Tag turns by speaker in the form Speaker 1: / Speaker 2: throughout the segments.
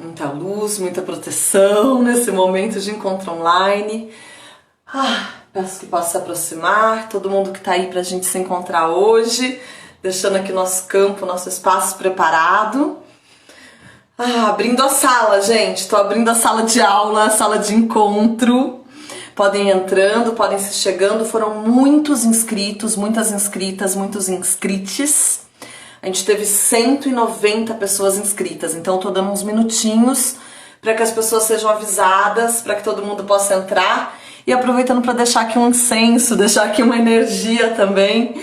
Speaker 1: muita luz, muita proteção nesse momento de encontro online. Peço que possa se aproximar, todo mundo que tá aí pra gente se encontrar hoje, deixando aqui nosso campo, nosso espaço preparado. Abrindo a sala, gente, tô abrindo a sala de aula, a sala de encontro. Podem ir entrando, podem se chegando, foram muitos inscritos, muitas inscritas, muitos inscrites. A gente teve 190 pessoas inscritas, então eu tô dando uns minutinhos para que as pessoas sejam avisadas, para que todo mundo possa entrar. E aproveitando para deixar aqui um incenso, deixar aqui uma energia também,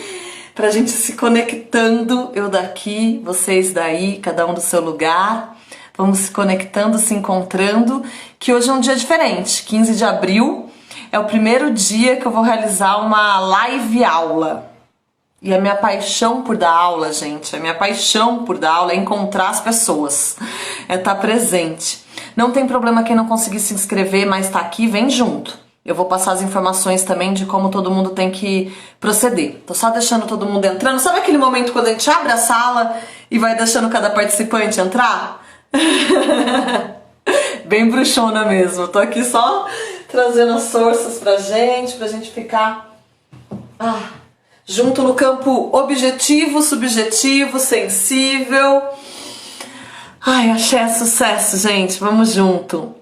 Speaker 1: pra gente se conectando, eu daqui, vocês daí, cada um do seu lugar. Vamos se conectando, se encontrando, que hoje é um dia diferente. 15 de abril é o primeiro dia que eu vou realizar uma live aula. E a minha paixão por dar aula, gente, a minha paixão por dar aula é encontrar as pessoas, é estar presente. Não tem problema quem não conseguir se inscrever, mas tá aqui, vem junto. Eu vou passar as informações também de como todo mundo tem que proceder. Tô só deixando todo mundo entrando. Sabe aquele momento quando a gente abre a sala e vai deixando cada participante entrar? Bem bruxona mesmo. Tô aqui só trazendo as forças pra gente ficar junto no campo objetivo, subjetivo, sensível. Axé, sucesso, gente. Vamos junto.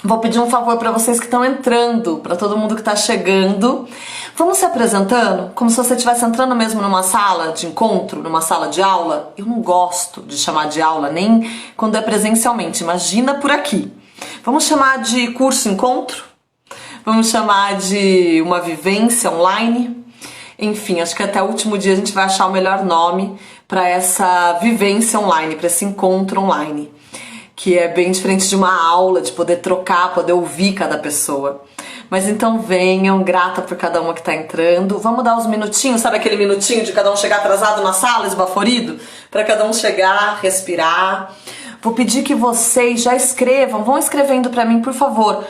Speaker 1: Vou pedir um favor para vocês que estão entrando, para todo mundo que está chegando. Vamos se apresentando como se você estivesse entrando mesmo numa sala de encontro, numa sala de aula. Eu não gosto de chamar de aula nem quando é presencialmente. Imagina por aqui. Vamos chamar de curso encontro? Vamos chamar de uma vivência online? Enfim, acho que até o último dia a gente vai achar o melhor nome para essa vivência online, para esse encontro online. Que é bem diferente de uma aula, de poder trocar, poder ouvir cada pessoa. Mas então venham, grata por cada uma que tá entrando. Vamos dar uns minutinhos, sabe aquele minutinho de cada um chegar atrasado na sala, esbaforido? Para cada um chegar, respirar. Vou pedir que vocês já escrevam, vão escrevendo para mim, por favor.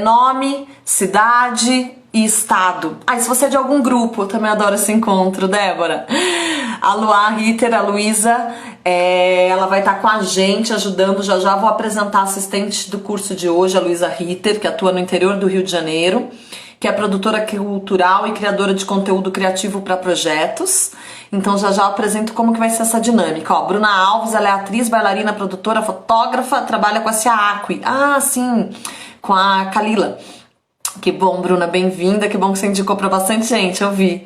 Speaker 1: Nome, cidade e estado. E se você é de algum grupo, eu também adoro esse encontro, Débora. A Luá Ritter, a Luísa, ela vai estar com a gente ajudando. Já vou apresentar a assistente do curso de hoje, a Luísa Ritter, que atua no interior do Rio de Janeiro, que é produtora cultural e criadora de conteúdo criativo para projetos. Então já apresento como que vai ser essa dinâmica. Bruna Alves, ela é atriz, bailarina, produtora, fotógrafa, trabalha com a Ciaacqui. Sim, com a Kalila. Que bom, Bruna, bem-vinda, que bom que você indicou pra bastante gente, eu vi.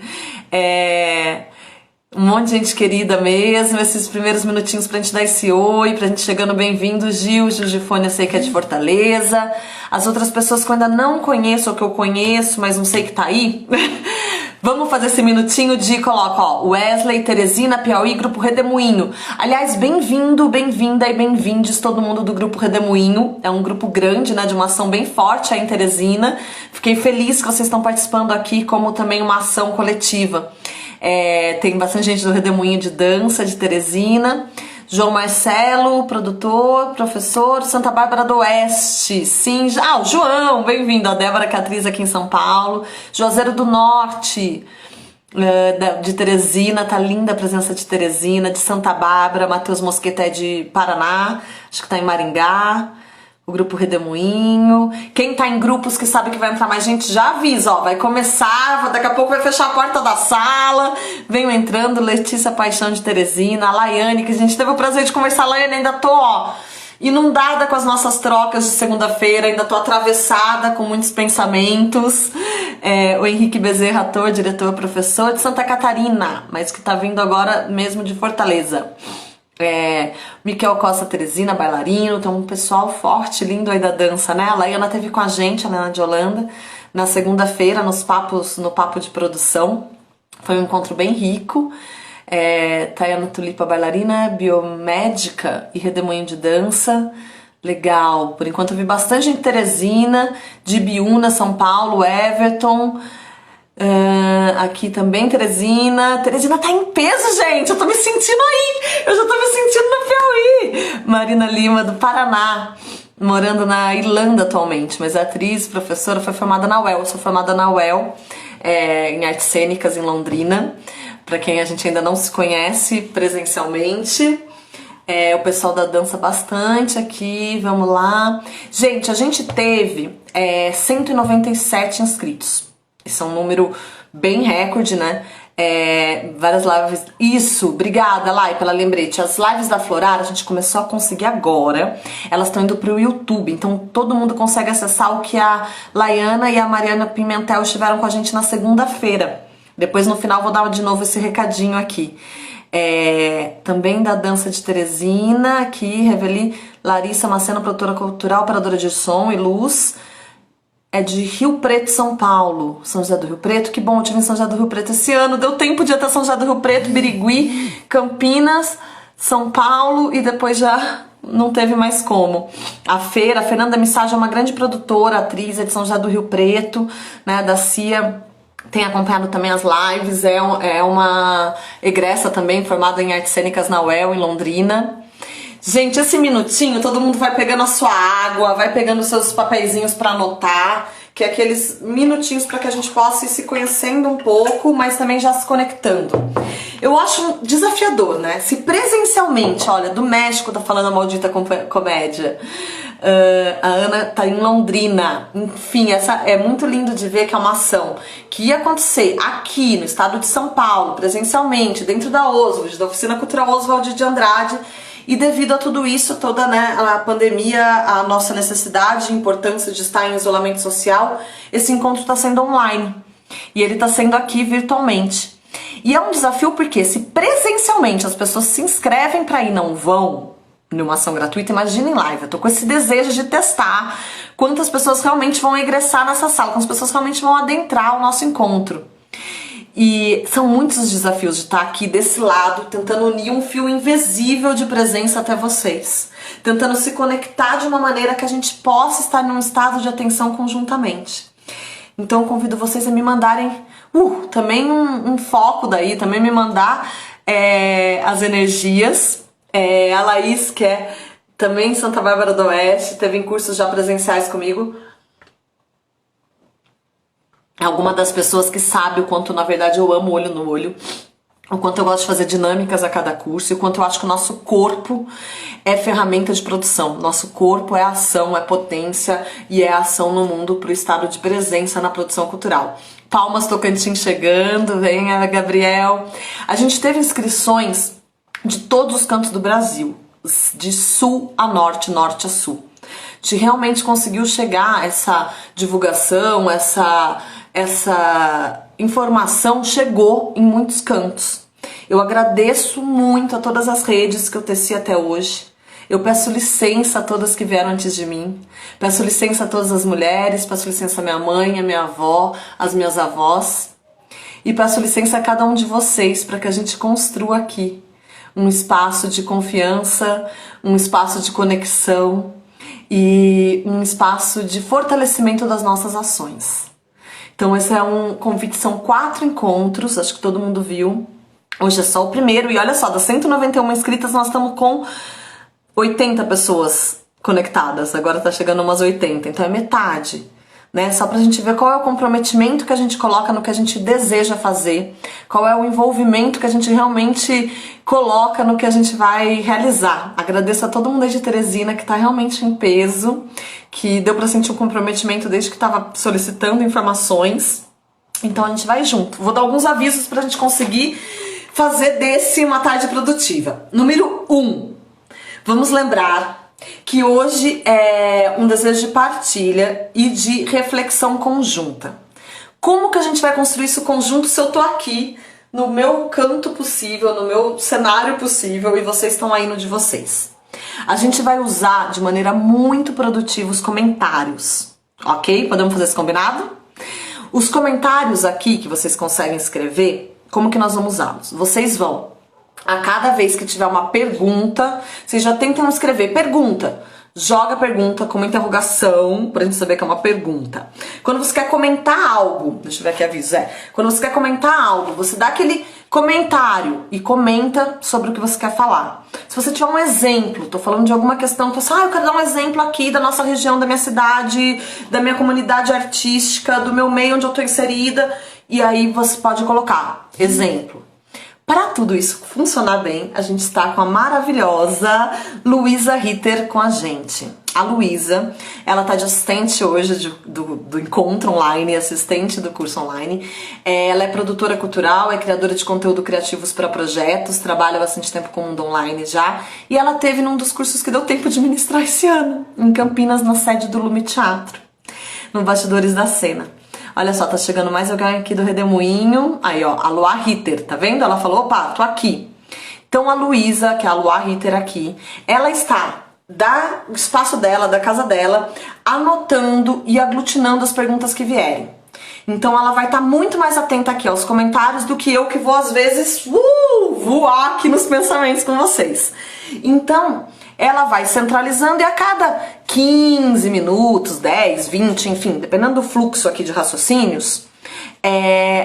Speaker 1: Um monte de gente querida mesmo, esses primeiros minutinhos pra gente dar esse oi, pra gente chegando bem-vindo. Gil Gifone, eu sei que é de Fortaleza. As outras pessoas que eu ainda não conheço, ou que eu conheço, mas não sei que tá aí. Vamos fazer esse minutinho de coloca, Wesley, Teresina, Piauí, Grupo Redemoinho. Aliás, bem-vindo, bem-vinda e bem-vindes todo mundo do Grupo Redemoinho. É um grupo grande, né, de uma ação bem forte aí em Teresina. Fiquei feliz que vocês estão participando aqui, como também uma ação coletiva. Tem bastante gente do Redemoinho de dança, de Teresina. João Marcelo, produtor, professor, Santa Bárbara do Oeste. Sim, o João, bem-vindo. A Débora, que é atriz aqui em São Paulo. Juazeiro do Norte, de Teresina, tá linda a presença de Teresina. De Santa Bárbara, Matheus Mosqueta é de Paraná, acho que tá em Maringá. O Grupo Redemoinho. Quem tá em grupos que sabe que vai entrar mais gente, já avisa, vai começar, daqui a pouco vai fechar a porta da sala. Venham entrando, Letícia Paixão de Teresina, a Laiane, que a gente teve o prazer de conversar. Laiane, ainda tô, inundada com as nossas trocas de segunda-feira, ainda tô atravessada com muitos pensamentos. O Henrique Bezerra, ator, diretor, professor de Santa Catarina, mas que tá vindo agora mesmo de Fortaleza. Miquel Costa Teresina, bailarino, tem um pessoal forte, lindo aí da dança, né? A Laiana teve com a gente, a Laiana de Holanda, na segunda-feira, no papo de produção. Foi um encontro bem rico. Tayana Tulipa, bailarina, biomédica e redemoinho de dança. Legal. Por enquanto eu vi bastante gente de Teresina, de Biúna, São Paulo, Everton. Aqui também, Teresina. Teresina tá em peso, gente. Eu tô me sentindo aí. Eu já tô me sentindo no Piauí. Marina Lima, do Paraná, morando na Irlanda atualmente, mas é atriz, professora, foi formada na UEL. Eu sou formada na UEL, em artes cênicas em Londrina. Pra quem a gente ainda não se conhece presencialmente. O pessoal da dança bastante aqui, vamos lá. Gente, a gente teve 197 inscritos. Esse é um número bem recorde, né? Várias lives. Isso, obrigada, Lai, pela lembrete. As lives da Florar a gente começou a conseguir agora. Elas estão indo pro YouTube, então todo mundo consegue acessar o que a Laiana e a Mariana Pimentel estiveram com a gente na segunda-feira. Depois no final vou dar de novo esse recadinho aqui. Também da dança de Teresina, aqui, Reveli Larissa Macena, produtora cultural, operadora de som e luz. É de Rio Preto, São Paulo. São José do Rio Preto, que bom, eu estive em São José do Rio Preto esse ano. Deu tempo de ir até São José do Rio Preto, Birigui, Campinas, São Paulo e depois já não teve mais como. A Fernanda Missage é uma grande produtora, atriz, é de São José do Rio Preto, né, da CIA. Tem acompanhado também as lives, é uma egressa também, formada em artes cênicas na UEL, em Londrina. Gente, esse minutinho, todo mundo vai pegando a sua água, vai pegando os seus papeizinhos para anotar, que é aqueles minutinhos para que a gente possa ir se conhecendo um pouco, mas também já se conectando. Eu acho desafiador, né? Se presencialmente, olha, do México tá falando a maldita comédia, a Ana tá em Londrina, enfim, essa é muito lindo de ver que é uma ação que ia acontecer aqui no estado de São Paulo, presencialmente, dentro da Oswald, da Oficina Cultural Oswald de Andrade. E devido a tudo isso, toda, né, a pandemia, a nossa necessidade e importância de estar em isolamento social, esse encontro está sendo online. E ele está sendo aqui virtualmente. E é um desafio porque se presencialmente as pessoas se inscrevem para ir e não vão numa ação gratuita, imagina em live. Eu tô com esse desejo de testar quantas pessoas realmente vão ingressar nessa sala, quantas pessoas realmente vão adentrar o nosso encontro. E são muitos os desafios de estar aqui desse lado, tentando unir um fio invisível de presença até vocês, tentando se conectar de uma maneira que a gente possa estar num estado de atenção conjuntamente. Então eu convido vocês a me mandarem também um foco daí, também me mandar as energias. A Laís, que é também em Santa Bárbara do Oeste, teve em cursos já presenciais comigo. Alguma das pessoas que sabe o quanto, na verdade, eu amo olho no olho, o quanto eu gosto de fazer dinâmicas a cada curso e o quanto eu acho que o nosso corpo é ferramenta de produção. Nosso corpo é ação, é potência e é ação no mundo para o estado de presença na produção cultural. Palmas Tocantins chegando, venha Gabriel. A gente teve inscrições de todos os cantos do Brasil, de sul a norte, norte a sul. A gente realmente conseguiu chegar, essa divulgação, essa informação chegou em muitos cantos. Eu agradeço muito a todas as redes que eu teci até hoje. Eu peço licença a todas que vieram antes de mim. Peço licença a todas as mulheres, peço licença à minha mãe, à minha avó, às minhas avós. E peço licença a cada um de vocês para que a gente construa aqui um espaço de confiança, um espaço de conexão e um espaço de fortalecimento das nossas ações. Então esse é um convite, são 4 encontros, acho que todo mundo viu. Hoje é só o primeiro e olha só, das 191 inscritas nós estamos com 80 pessoas conectadas, agora tá chegando umas 80, então é metade, né? Só pra gente ver qual é o comprometimento que a gente coloca no que a gente deseja fazer, qual é o envolvimento que a gente realmente coloca no que a gente vai realizar. Agradeço a todo mundo aí de Teresina que tá realmente em peso, que deu pra sentir um comprometimento desde que tava solicitando informações. Então a gente vai junto. Vou dar alguns avisos pra gente conseguir fazer desse uma tarde produtiva. Número 1. Vamos lembrar que hoje é um desejo de partilha e de reflexão conjunta. Como que a gente vai construir isso conjunto se eu tô aqui no meu canto possível, no meu cenário possível e vocês estão aí no de vocês? A gente vai usar de maneira muito produtiva os comentários, ok? Podemos fazer esse combinado? Os comentários aqui que vocês conseguem escrever, como que nós vamos usá-los? Vocês vão, a cada vez que tiver uma pergunta, vocês já tentam escrever pergunta. Joga a pergunta como interrogação, pra gente saber que é uma pergunta. Quando você quer comentar algo, deixa eu ver aqui aviso, quando você quer comentar algo, você dá aquele comentário e comenta sobre o que você quer falar. Se você tiver um exemplo, tô falando de alguma questão, você eu quero dar um exemplo aqui da nossa região, da minha cidade, da minha comunidade artística, do meu meio onde eu tô inserida, e aí você pode colocar exemplo. Para tudo isso funcionar bem, a gente está com a maravilhosa Luísa Ritter com a gente. A Luísa, ela tá de assistente hoje do encontro online, assistente do curso online. Ela é produtora cultural, é criadora de conteúdo criativos para projetos, trabalha bastante tempo com o mundo online já. E ela teve num dos cursos que deu tempo de ministrar esse ano, em Campinas, na sede do Lume Teatro, no Bastidores da Cena. Olha só, tá chegando mais alguém aqui do Redemoinho. Aí, ó, a Luá Ritter, tá vendo? Ela falou, opa, tô aqui. Então a Luísa, que é a Luá Ritter aqui, ela está do espaço dela, da casa dela, anotando e aglutinando as perguntas que vierem. Então ela vai estar muito mais atenta aqui aos comentários do que eu, que vou às vezes voar aqui nos pensamentos com vocês. Então ela vai centralizando e a cada 15 minutos, 10, 20, enfim, dependendo do fluxo aqui de raciocínios,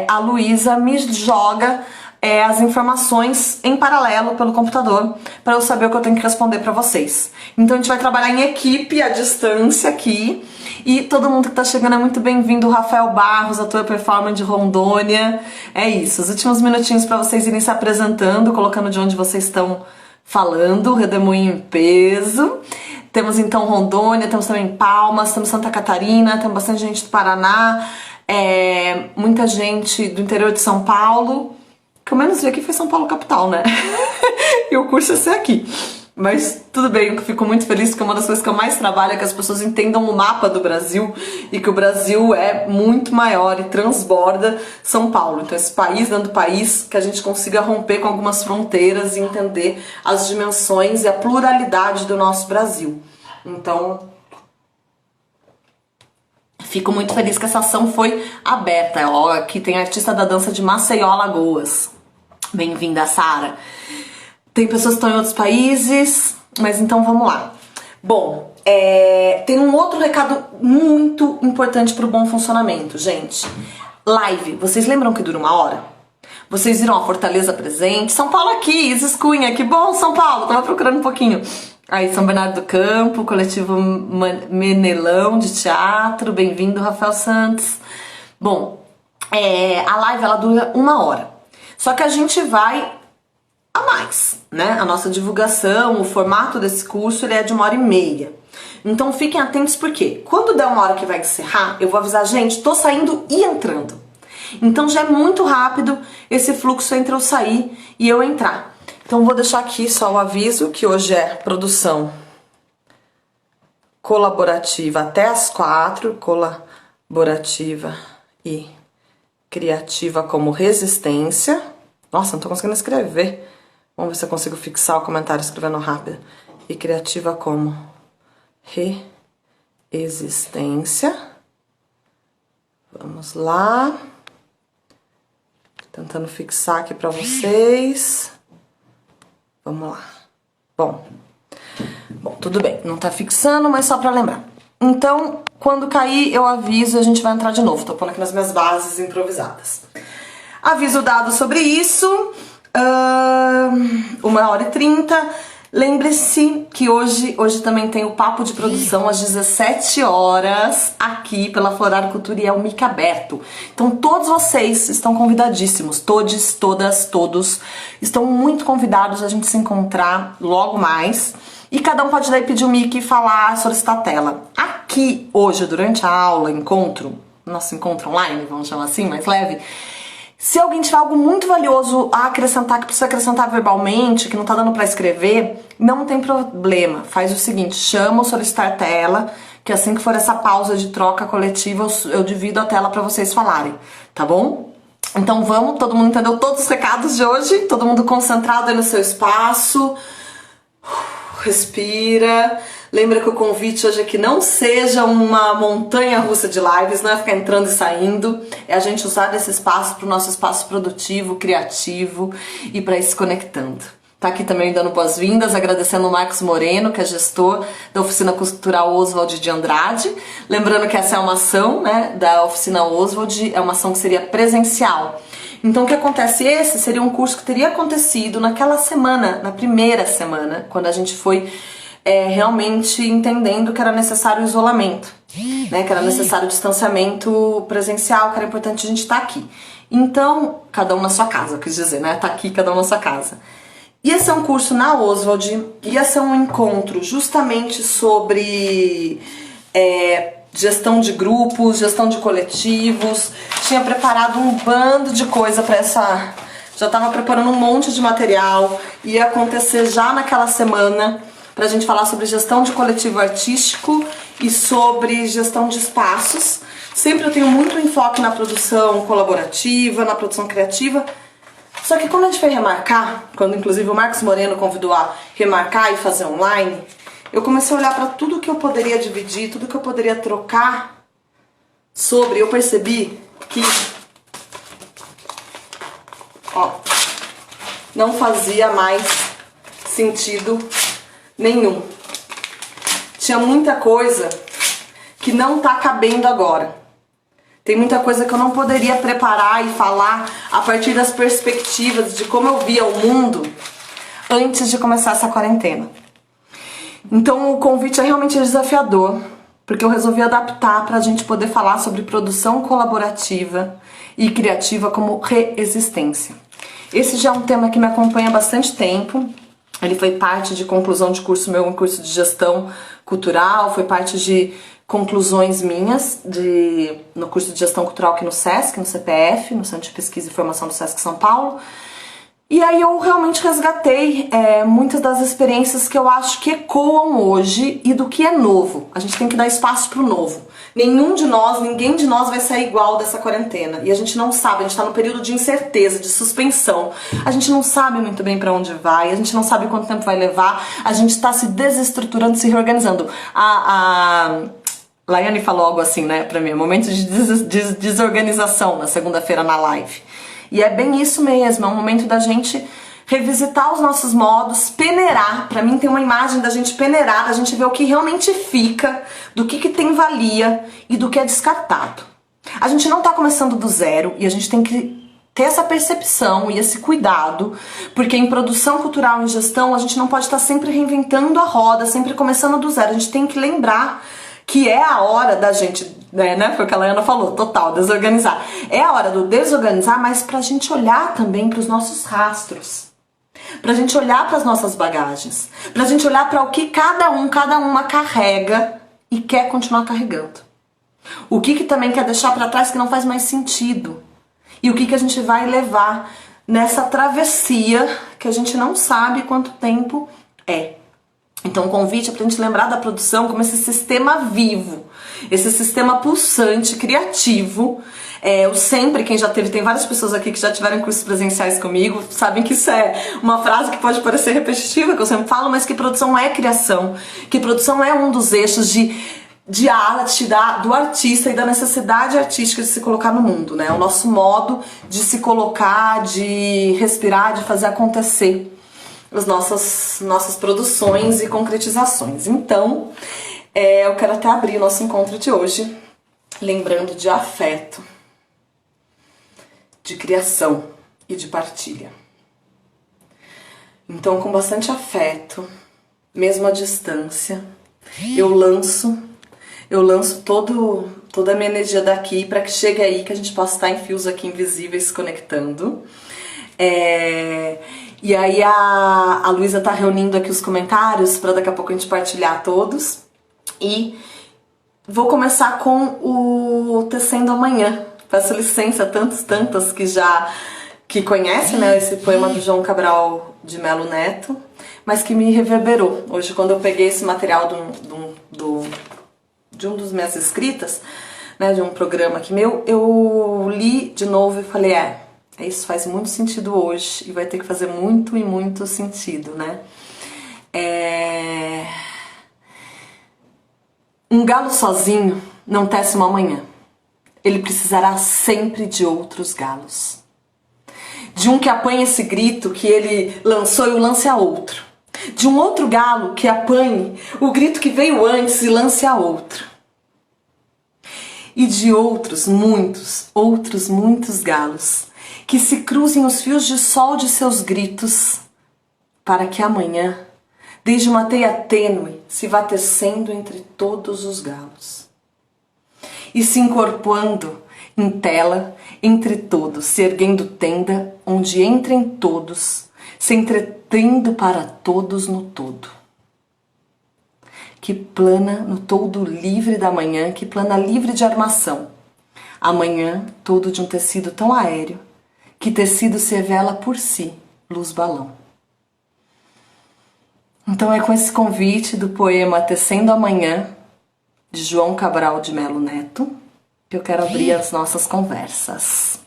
Speaker 1: a Luísa me joga as informações em paralelo pelo computador para eu saber o que eu tenho que responder para vocês. Então a gente vai trabalhar em equipe, à distância aqui, e todo mundo que tá chegando é muito bem-vindo. Rafael Barros, ator performer de Rondônia. É isso, os últimos minutinhos para vocês irem se apresentando, colocando de onde vocês estão falando, Redemoinho em peso. Temos então Rondônia, temos também Palmas, temos Santa Catarina, temos bastante gente do Paraná, muita gente do interior de São Paulo. O que eu menos vi aqui foi São Paulo capital, né? E o curso ia ser aqui. Mas tudo bem, eu fico muito feliz porque uma das coisas que eu mais trabalho é que as pessoas entendam o mapa do Brasil e que o Brasil é muito maior e transborda São Paulo. Então esse país dentro do país, que a gente consiga romper com algumas fronteiras e entender as dimensões e a pluralidade do nosso Brasil. Então fico muito feliz que essa ação foi aberta. Ó, aqui tem a artista da dança de Maceió, Alagoas. Bem-vinda, Sara. Tem pessoas que estão em outros países, mas então vamos lá. Bom, tem um outro recado muito importante para o bom funcionamento, gente. Live, vocês lembram que dura 1 hora? Vocês viram a Fortaleza presente? São Paulo aqui, Isis Cunha, que bom São Paulo, tava procurando um pouquinho. Aí São Bernardo do Campo, coletivo Menelão de teatro, bem-vindo Rafael Santos. Bom, a live ela dura 1 hora, só que a gente vai a mais, né? A nossa divulgação, o formato desse curso, ele é de 1h30. Então fiquem atentos porque quando der 1 hora que vai encerrar, eu vou avisar, gente, tô saindo e entrando. Então já é muito rápido esse fluxo entre eu sair e eu entrar. Então vou deixar aqui só o aviso que hoje é produção colaborativa até as 4, colaborativa e criativa como resistência. Nossa, não tô conseguindo escrever. Vamos ver se eu consigo fixar o comentário escrevendo rápido. E criativa como resistência. Vamos lá. Tô tentando fixar aqui pra vocês. Vamos lá. Bom, tudo bem. Não tá fixando, mas só pra lembrar. Então, quando cair, eu aviso e a gente vai entrar de novo. Tô pondo aqui nas minhas bases improvisadas. Aviso dado sobre isso. 1h30. Lembre-se que hoje também tem o Papo de Produção às 17 horas aqui pela Florar Cultura e é o mic aberto. Então todos vocês estão convidadíssimos, todes, todas, todos estão muito convidados a gente se encontrar logo mais. E cada um pode daí pedir o mic e falar, solicitar a tela. Aqui hoje, durante a aula, nosso encontro online, vamos chamar assim, mais leve. Se alguém tiver algo muito valioso a acrescentar, que precisa acrescentar verbalmente, que não tá dando pra escrever, não tem problema. Faz o seguinte, chama o solicitar tela, que assim que for essa pausa de troca coletiva, eu divido a tela pra vocês falarem, tá bom? Então vamos, todo mundo entendeu todos os recados de hoje? Todo mundo concentrado aí no seu espaço. Respira. Lembra que o convite hoje é que não seja uma montanha russa de lives, não é ficar entrando e saindo, é a gente usar esse espaço para o nosso espaço produtivo, criativo e para ir se conectando. Tá aqui também dando boas-vindas, agradecendo o Marcos Moreno, que é gestor da Oficina Cultural Oswald de Andrade. Lembrando que essa é uma ação, né, da Oficina Oswald, é uma ação que seria presencial. Então o que acontece? Esse seria um curso que teria acontecido naquela semana, na primeira semana, quando a gente foi realmente entendendo que era necessário o isolamento, né? Que era necessário o distanciamento presencial, que era importante a gente estar aqui. Então, cada um na sua casa, eu quis dizer, né? Tá aqui, cada um na sua casa. Ia ser um curso na Oswald, ia ser um encontro justamente sobre gestão de grupos, gestão de coletivos. Tinha preparado um bando de coisa para essa... Já estava preparando um monte de material. Ia acontecer já naquela semana pra gente falar sobre gestão de coletivo artístico e sobre gestão de espaços. Sempre eu tenho muito enfoque na produção colaborativa, na produção criativa. Só que quando a gente foi remarcar, quando inclusive o Marcos Moreno convidou a remarcar e fazer online, eu comecei a olhar para tudo que eu poderia dividir, tudo que eu poderia trocar sobre. Eu percebi que não fazia mais sentido nenhum. Tinha muita coisa que não tá cabendo agora. Tem muita coisa que eu não poderia preparar e falar a partir das perspectivas de como eu via o mundo antes de começar essa quarentena. Então o convite é realmente desafiador, porque eu resolvi adaptar para a gente poder falar sobre produção colaborativa e criativa como reexistência. Esse já é um tema que me acompanha há bastante tempo. Ele foi parte de conclusão de curso meu, um curso de gestão cultural, foi parte de conclusões minhas no curso de gestão cultural aqui no SESC, no CPF, no Centro de Pesquisa e Formação do SESC São Paulo. E aí eu realmente resgatei muitas das experiências que eu acho que ecoam hoje e do que é novo. A gente tem que dar espaço pro novo. Ninguém de nós vai sair igual dessa quarentena. E a gente não sabe, a gente tá no período de incerteza, de suspensão. A gente não sabe muito bem pra onde vai, a gente não sabe quanto tempo vai levar, a gente tá se desestruturando, se reorganizando. A Laiane falou algo assim, né, pra mim, momento de desorganização na segunda-feira na live. E é bem isso mesmo, é um momento da gente revisitar os nossos modos, peneirar. Pra mim tem uma imagem da gente peneirar, da gente ver o que realmente fica, do que tem valia e do que é descartado. A gente não tá começando do zero e a gente tem que ter essa percepção e esse cuidado, porque em produção cultural, em gestão, a gente não pode estar sempre reinventando a roda, sempre começando do zero. A gente tem que lembrar que é a hora da gente, né, foi o que a Laiana falou, total, desorganizar. É a hora do desorganizar, mas pra gente olhar também pros nossos rastros. Pra gente olhar pras nossas bagagens. Pra gente olhar pra o que cada uma carrega e quer continuar carregando. O que também quer deixar pra trás que não faz mais sentido. E o que a gente vai levar nessa travessia que a gente não sabe quanto tempo é. Então o convite é pra gente lembrar da produção como esse sistema vivo, esse sistema pulsante, criativo. Quem já teve, tem várias pessoas aqui que já tiveram cursos presenciais comigo, sabem que isso é uma frase que pode parecer repetitiva, que eu sempre falo, mas que produção é criação, que produção é um dos eixos de arte, do artista e da necessidade artística de se colocar no mundo, né? O nosso modo de se colocar, de respirar, de fazer acontecer as nossas produções e concretizações. Então, eu quero até abrir o nosso encontro de hoje lembrando de afeto, de criação e de partilha. Então, com bastante afeto, mesmo à distância, eu lanço toda a minha energia daqui para que chegue aí, que a gente possa estar em fios aqui invisíveis se conectando. E aí a Luísa tá reunindo aqui os comentários para daqui a pouco a gente partilhar todos. E vou começar com o Tecendo Amanhã. Peço licença a tantas que conhecem, né, esse poema do João Cabral de Melo Neto, mas que me reverberou. Hoje, quando eu peguei esse material de um dos minhas escritas, né, de um programa aqui meu, eu li de novo e falei, isso faz muito sentido hoje e vai ter que fazer muito e muito sentido, né? Um galo sozinho não tece uma manhã. Ele precisará sempre de outros galos. De um que apanhe esse grito que ele lançou e o lance a outro. De um outro galo que apanhe o grito que veio antes e lance a outro. E de outros muitos galos que se cruzem os fios de sol de seus gritos para que amanhã desde uma teia tênue se vá tecendo entre todos os galos, e se encorpando em tela entre todos, se erguendo tenda, onde entrem todos, se entretendo para todos no todo. Que plana no todo livre da manhã, que plana livre de armação. Amanhã, todo de um tecido tão aéreo, que tecido se revela por si, luz balão. Então é com esse convite do poema Tecendo Amanhã, de João Cabral de Melo Neto, que eu quero abrir as nossas conversas.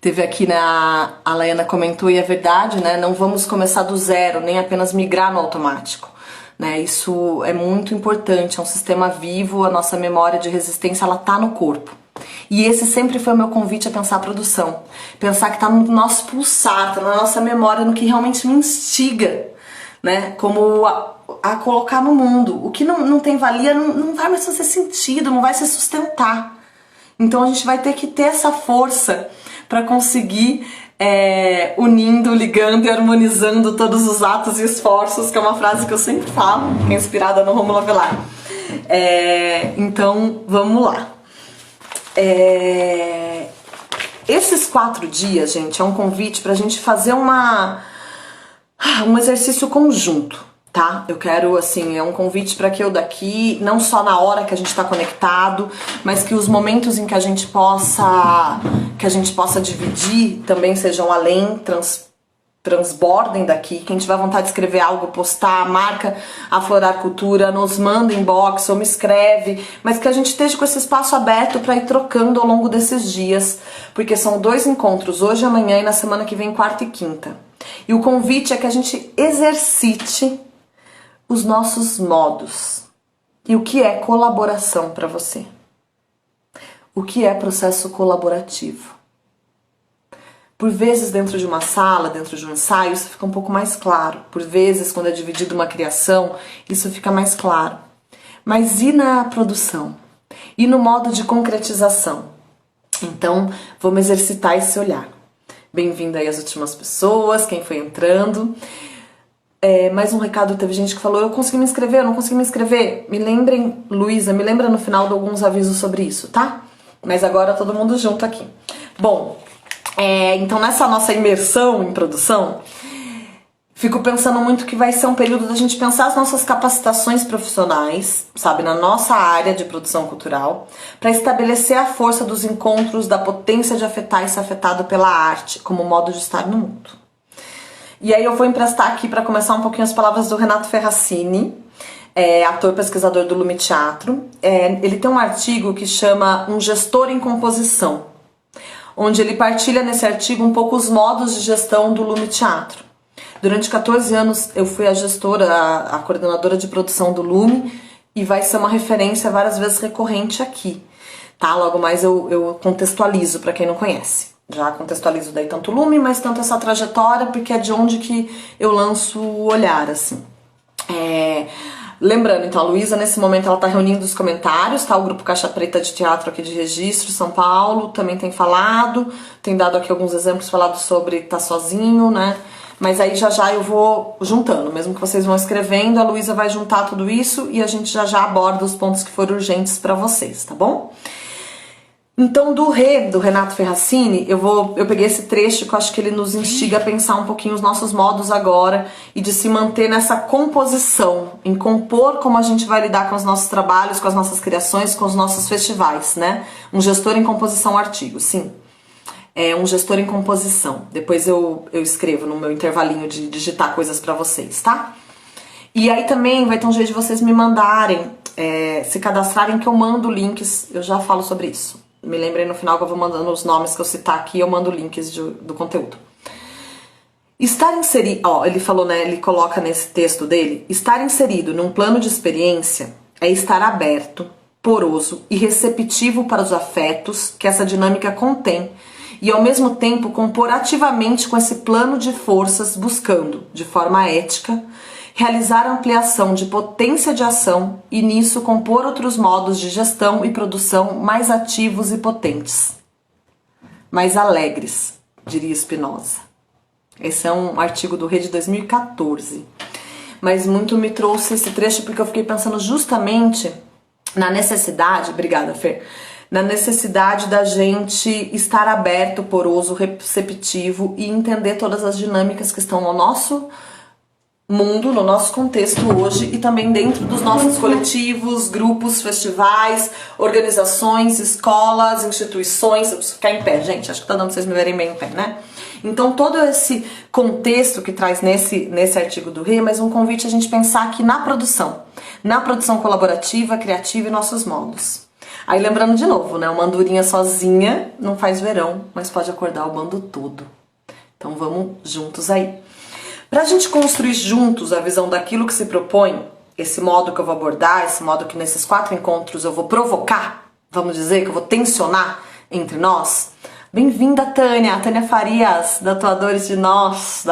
Speaker 1: Teve aqui a Laiana comentou, e é verdade, né? Não vamos começar do zero, nem apenas migrar no automático. Né? Isso é muito importante, é um sistema vivo, a nossa memória de resistência ela tá no corpo. E esse sempre foi o meu convite a pensar a produção. Pensar que tá no nosso pulsar, tá na nossa memória, no que realmente me instiga, né? Como a colocar no mundo. O que não tem valia não vai mais fazer sentido, não vai se sustentar. Então a gente vai ter que ter essa força para conseguir unindo, ligando e harmonizando todos os atos e esforços, que é uma frase que eu sempre falo, que é inspirada no Rômulo Avelar. Então, vamos lá. Esses 4 dias, gente, é um convite pra gente fazer um exercício conjunto, tá? Eu quero, assim, é um convite para que eu daqui, não só na hora que a gente tá conectado, mas que os momentos em que a gente possa dividir também sejam além, transbordem daqui. Quem tiver vontade de escrever algo, postar, marca Aflorar Cultura, nos manda inbox ou me escreve, mas que a gente esteja com esse espaço aberto para ir trocando ao longo desses dias, porque são 2 encontros, hoje, amanhã e na semana que vem, quarta e quinta. E o convite é que a gente exercite os nossos modos. E o que é colaboração para você? O que é processo colaborativo? Por vezes, dentro de uma sala, dentro de um ensaio, isso fica um pouco mais claro. Por vezes, quando é dividido uma criação, isso fica mais claro. Mas e na produção? E no modo de concretização? Então, vamos exercitar esse olhar. Bem-vindo aí às últimas pessoas, quem foi entrando. Mais um recado, teve gente que falou, eu consegui me inscrever, eu não consegui me inscrever. Me lembrem, Luísa, me lembra no final de alguns avisos sobre isso, tá? Mas agora todo mundo junto aqui. Bom, então nessa nossa imersão em produção, fico pensando muito que vai ser um período da gente pensar as nossas capacitações profissionais, sabe, na nossa área de produção cultural, para estabelecer a força dos encontros, da potência de afetar e ser afetado pela arte, como modo de estar no mundo. E aí eu vou emprestar aqui para começar um pouquinho as palavras do Renato Ferracini, ator pesquisador do Lume Teatro. Ele tem um artigo que chama Um Gestor em Composição, onde ele partilha nesse artigo um pouco os modos de gestão do Lume Teatro. Durante 14 anos eu fui a gestora, a coordenadora de produção do Lume, e vai ser uma referência várias vezes recorrente aqui, tá? Logo mais eu contextualizo para quem não conhece. Já contextualizo daí tanto o Lume, mas tanto essa trajetória, porque é de onde que eu lanço o olhar, assim. Lembrando, então, a Luísa, nesse momento, ela tá reunindo os comentários, tá? O Grupo Caixa Preta de Teatro aqui de Registro, São Paulo, também tem falado, tem dado aqui alguns exemplos, falado sobre tá sozinho, né? Mas aí já eu vou juntando, mesmo que vocês vão escrevendo, a Luísa vai juntar tudo isso e a gente já aborda os pontos que foram urgentes pra vocês, tá bom? Então, do Renato Ferracini, eu peguei esse trecho que eu acho que ele nos instiga a pensar um pouquinho os nossos modos agora e de se manter nessa composição, em compor como a gente vai lidar com os nossos trabalhos, com as nossas criações, com os nossos festivais, né? Um gestor em composição artigo, sim. Um gestor em composição. Depois eu escrevo no meu intervalinho de digitar coisas pra vocês, tá? E aí também vai ter um jeito de vocês me mandarem, se cadastrarem, que eu mando links, eu já falo sobre isso. Me lembrem no final que eu vou mandando os nomes que eu citar aqui, eu mando links do conteúdo. Estar inserido, ele falou, né, ele coloca nesse texto dele, estar inserido num plano de experiência é estar aberto, poroso e receptivo para os afetos que essa dinâmica contém e ao mesmo tempo compor ativamente com esse plano de forças buscando, de forma ética, realizar ampliação de potência de ação e nisso compor outros modos de gestão e produção mais ativos e potentes. Mais alegres, diria Spinoza. Esse é um artigo do Rede de 2014. Mas muito me trouxe esse trecho porque eu fiquei pensando justamente na necessidade, obrigada, Fer, na necessidade da gente estar aberto, poroso, receptivo e entender todas as dinâmicas que estão no nosso mundo, no nosso contexto hoje e também dentro dos nossos coletivos, grupos, festivais, organizações, escolas, instituições. Eu preciso ficar em pé, gente, acho que tá dando pra vocês me verem bem em pé, né? Então todo esse contexto que traz nesse artigo do Rei, mas um convite a gente pensar aqui na produção colaborativa, criativa e nossos modos. Aí lembrando de novo, né, uma andorinha sozinha não faz verão, mas pode acordar o bando todo. Então vamos juntos aí. Pra gente construir juntos a visão daquilo que se propõe, esse modo que eu vou abordar, esse modo que nesses 4 encontros eu vou provocar, vamos dizer, que eu vou tensionar entre nós. Bem-vinda, Tânia Farias, da Atuadores de Nós.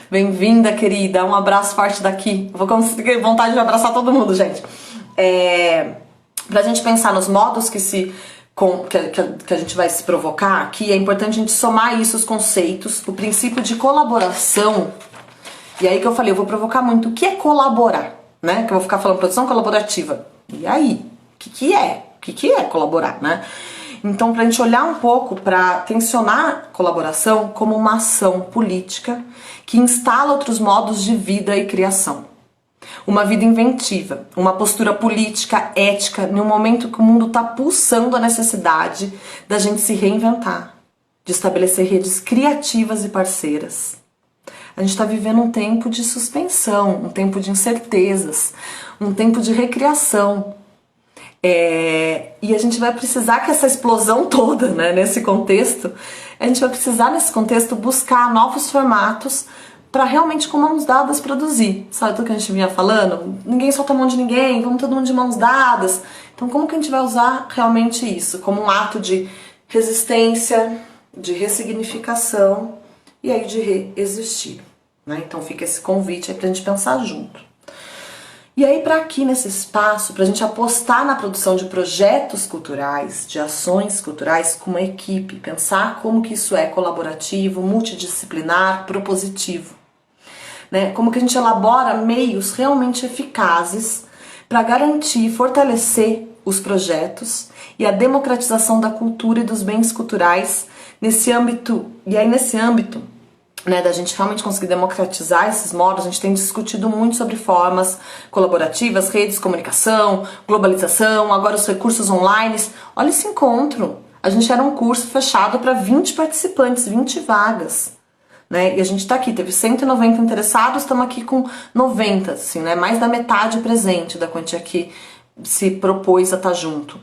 Speaker 1: Bem-vinda, querida. Um abraço forte daqui. Vou conseguir vontade de abraçar todo mundo, gente. Pra gente pensar nos modos que a gente vai se provocar aqui, é importante a gente somar isso, os conceitos, o princípio de colaboração. E aí que eu falei, eu vou provocar muito. O que é colaborar? Né? Que eu vou ficar falando produção colaborativa. E aí? O que é? O que é colaborar, né? Então, pra gente olhar um pouco para tensionar colaboração como uma ação política que instala outros modos de vida e criação. Uma vida inventiva, uma postura política, ética, num momento que o mundo está pulsando a necessidade da gente se reinventar, de estabelecer redes criativas e parceiras. A gente está vivendo um tempo de suspensão, um tempo de incertezas, um tempo de recriação. E a gente vai precisar que essa explosão toda, né, nesse contexto, a gente vai precisar nesse contexto buscar novos formatos para realmente com mãos dadas produzir. Sabe tudo que a gente vinha falando? Ninguém solta a mão de ninguém, vamos todo mundo de mãos dadas. Então como que a gente vai usar realmente isso? Como um ato de resistência, de ressignificação e aí de reexistir, né? Então fica esse convite aí pra gente pensar junto. E aí para aqui nesse espaço, pra gente apostar na produção de projetos culturais, de ações culturais com uma equipe, pensar como que isso é colaborativo, multidisciplinar, propositivo. Né? Como que a gente elabora meios realmente eficazes para garantir e fortalecer os projetos e a democratização da cultura e dos bens culturais nesse âmbito. E aí nesse âmbito, né, da gente realmente conseguir democratizar esses modos, a gente tem discutido muito sobre formas colaborativas, redes de comunicação, globalização, agora os recursos online. Olha esse encontro, a gente era um curso fechado para 20 participantes, 20 vagas, né, e a gente tá aqui, teve 190 interessados, estamos aqui com 90, assim, né, mais da metade presente da quantia que se propôs a estar junto.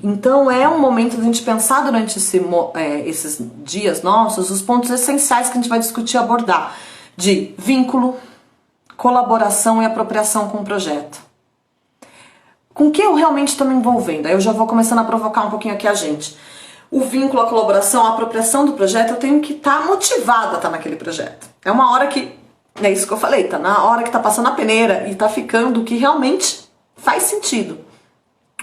Speaker 1: Então é um momento de a gente pensar durante esses dias nossos os pontos essenciais que a gente vai discutir e abordar de vínculo, colaboração e apropriação com o projeto. Com que eu realmente estou me envolvendo? Aí eu já vou começando a provocar um pouquinho aqui a gente. O vínculo, a colaboração, a apropriação do projeto, eu tenho que estar motivada a estar naquele projeto. É uma hora que, é isso que eu falei, tá na hora que tá passando a peneira e tá ficando o que realmente faz sentido.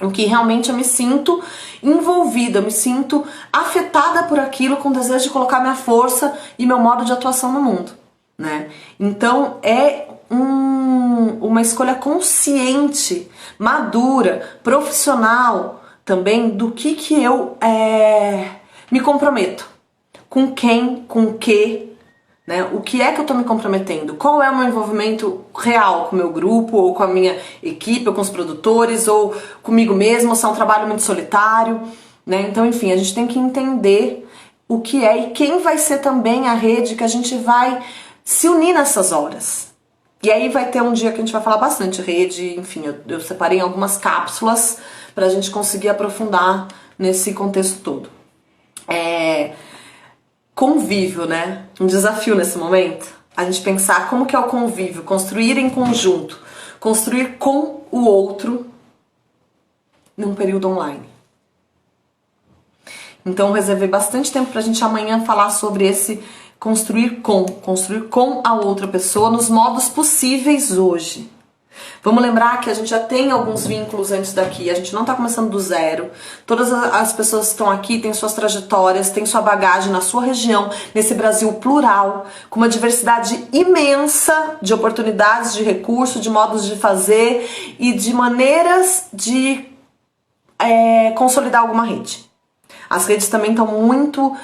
Speaker 1: O que realmente eu me sinto envolvida, eu me sinto afetada por aquilo com o desejo de colocar minha força e meu modo de atuação no mundo, né? Então é uma escolha consciente, madura, profissional também do que eu me comprometo. Com quem, com o que, né? O que é que eu estou me comprometendo? Qual é o meu envolvimento real com o meu grupo, ou com a minha equipe, ou com os produtores, ou comigo mesmo, ou se é um trabalho muito solitário, né? Então, enfim, a gente tem que entender o que é e quem vai ser também a rede que a gente vai se unir nessas horas. E aí vai ter um dia que a gente vai falar bastante rede, enfim, eu separei algumas cápsulas para a gente conseguir aprofundar nesse contexto todo. Convívio, né? Um desafio nesse momento. A gente pensar como que é o convívio, construir em conjunto, construir com o outro num período online. Então eu reservei bastante tempo pra gente amanhã falar sobre esse construir com a outra pessoa nos modos possíveis hoje. Vamos lembrar que a gente já tem alguns vínculos antes daqui, a gente não está começando do zero. Todas as pessoas que estão aqui têm suas trajetórias, têm sua bagagem na sua região, nesse Brasil plural, com uma diversidade imensa de oportunidades, de recursos, de modos de fazer e de maneiras de consolidar alguma rede. As redes também estão muito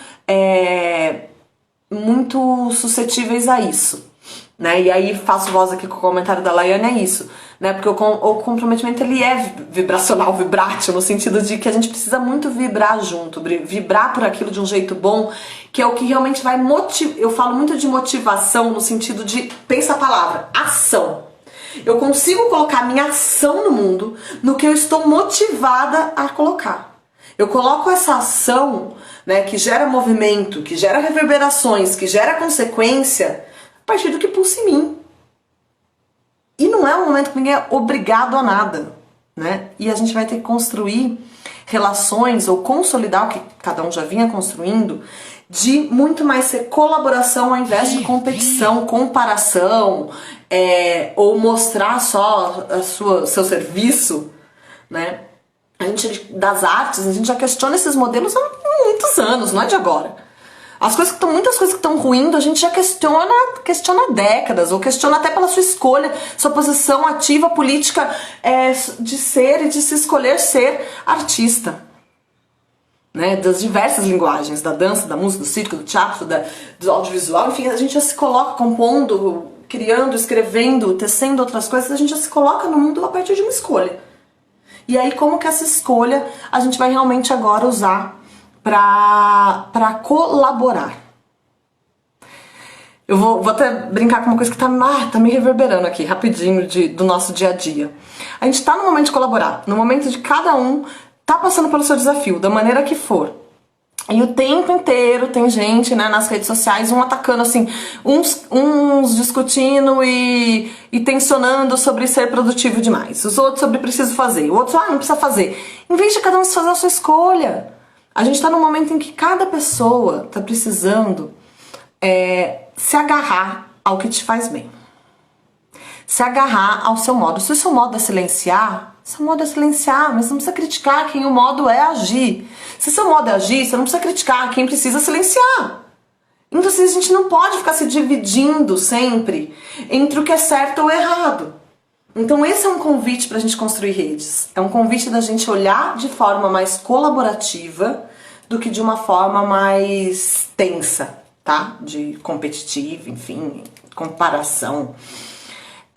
Speaker 1: suscetíveis a isso. Né? E aí faço voz aqui com o comentário da Laiane, é isso, né? Porque o comprometimento ele é vibracional, vibrátil, no sentido de que a gente precisa muito vibrar junto, vibrar por aquilo de um jeito bom, que é o que realmente vai motivar. Eu falo muito de motivação no sentido de, pensa a palavra, ação. Eu consigo colocar minha ação no mundo no que eu estou motivada a colocar. Eu coloco essa ação, né, que gera movimento, que gera reverberações, que gera consequência, a partir do que pulsa em mim. E não é um momento que ninguém é obrigado a nada, né? E a gente vai ter que construir relações ou consolidar o que cada um já vinha construindo, de muito mais ser colaboração ao invés de competição, comparação, ou mostrar só seu serviço, né? A gente, das artes, a gente já questiona esses modelos há muitos anos, não é de agora. Muitas coisas que estão ruindo, a gente já questiona há décadas, ou questiona até pela sua escolha, sua posição ativa política de ser e de se escolher ser artista. Né? Das diversas linguagens, da dança, da música, do circo, do teatro, do audiovisual, enfim, a gente já se coloca compondo, criando, escrevendo, tecendo outras coisas, a gente já se coloca no mundo a partir de uma escolha. E aí como que essa escolha a gente vai realmente agora usar para colaborar. Eu vou até brincar com uma coisa que tá me reverberando aqui, rapidinho, do nosso dia a dia. A gente tá no momento de colaborar, no momento de cada um tá passando pelo seu desafio, da maneira que for. E o tempo inteiro tem gente, né, nas redes sociais, um atacando assim, uns discutindo e tensionando sobre ser produtivo demais, os outros sobre preciso fazer, o outro não precisa fazer. Em vez de cada um fazer a sua escolha, a gente está num momento em que cada pessoa está precisando se agarrar ao que te faz bem. Se agarrar ao seu modo. Se o seu modo é silenciar, seu modo é silenciar, mas não precisa criticar quem o modo é agir. Se seu modo é agir, você não precisa criticar quem precisa silenciar. Então assim, a gente não pode ficar se dividindo sempre entre o que é certo ou errado. Então esse é um convite para a gente construir redes. É um convite da gente olhar de forma mais colaborativa do que de uma forma mais tensa, tá? De competitiva, enfim, comparação.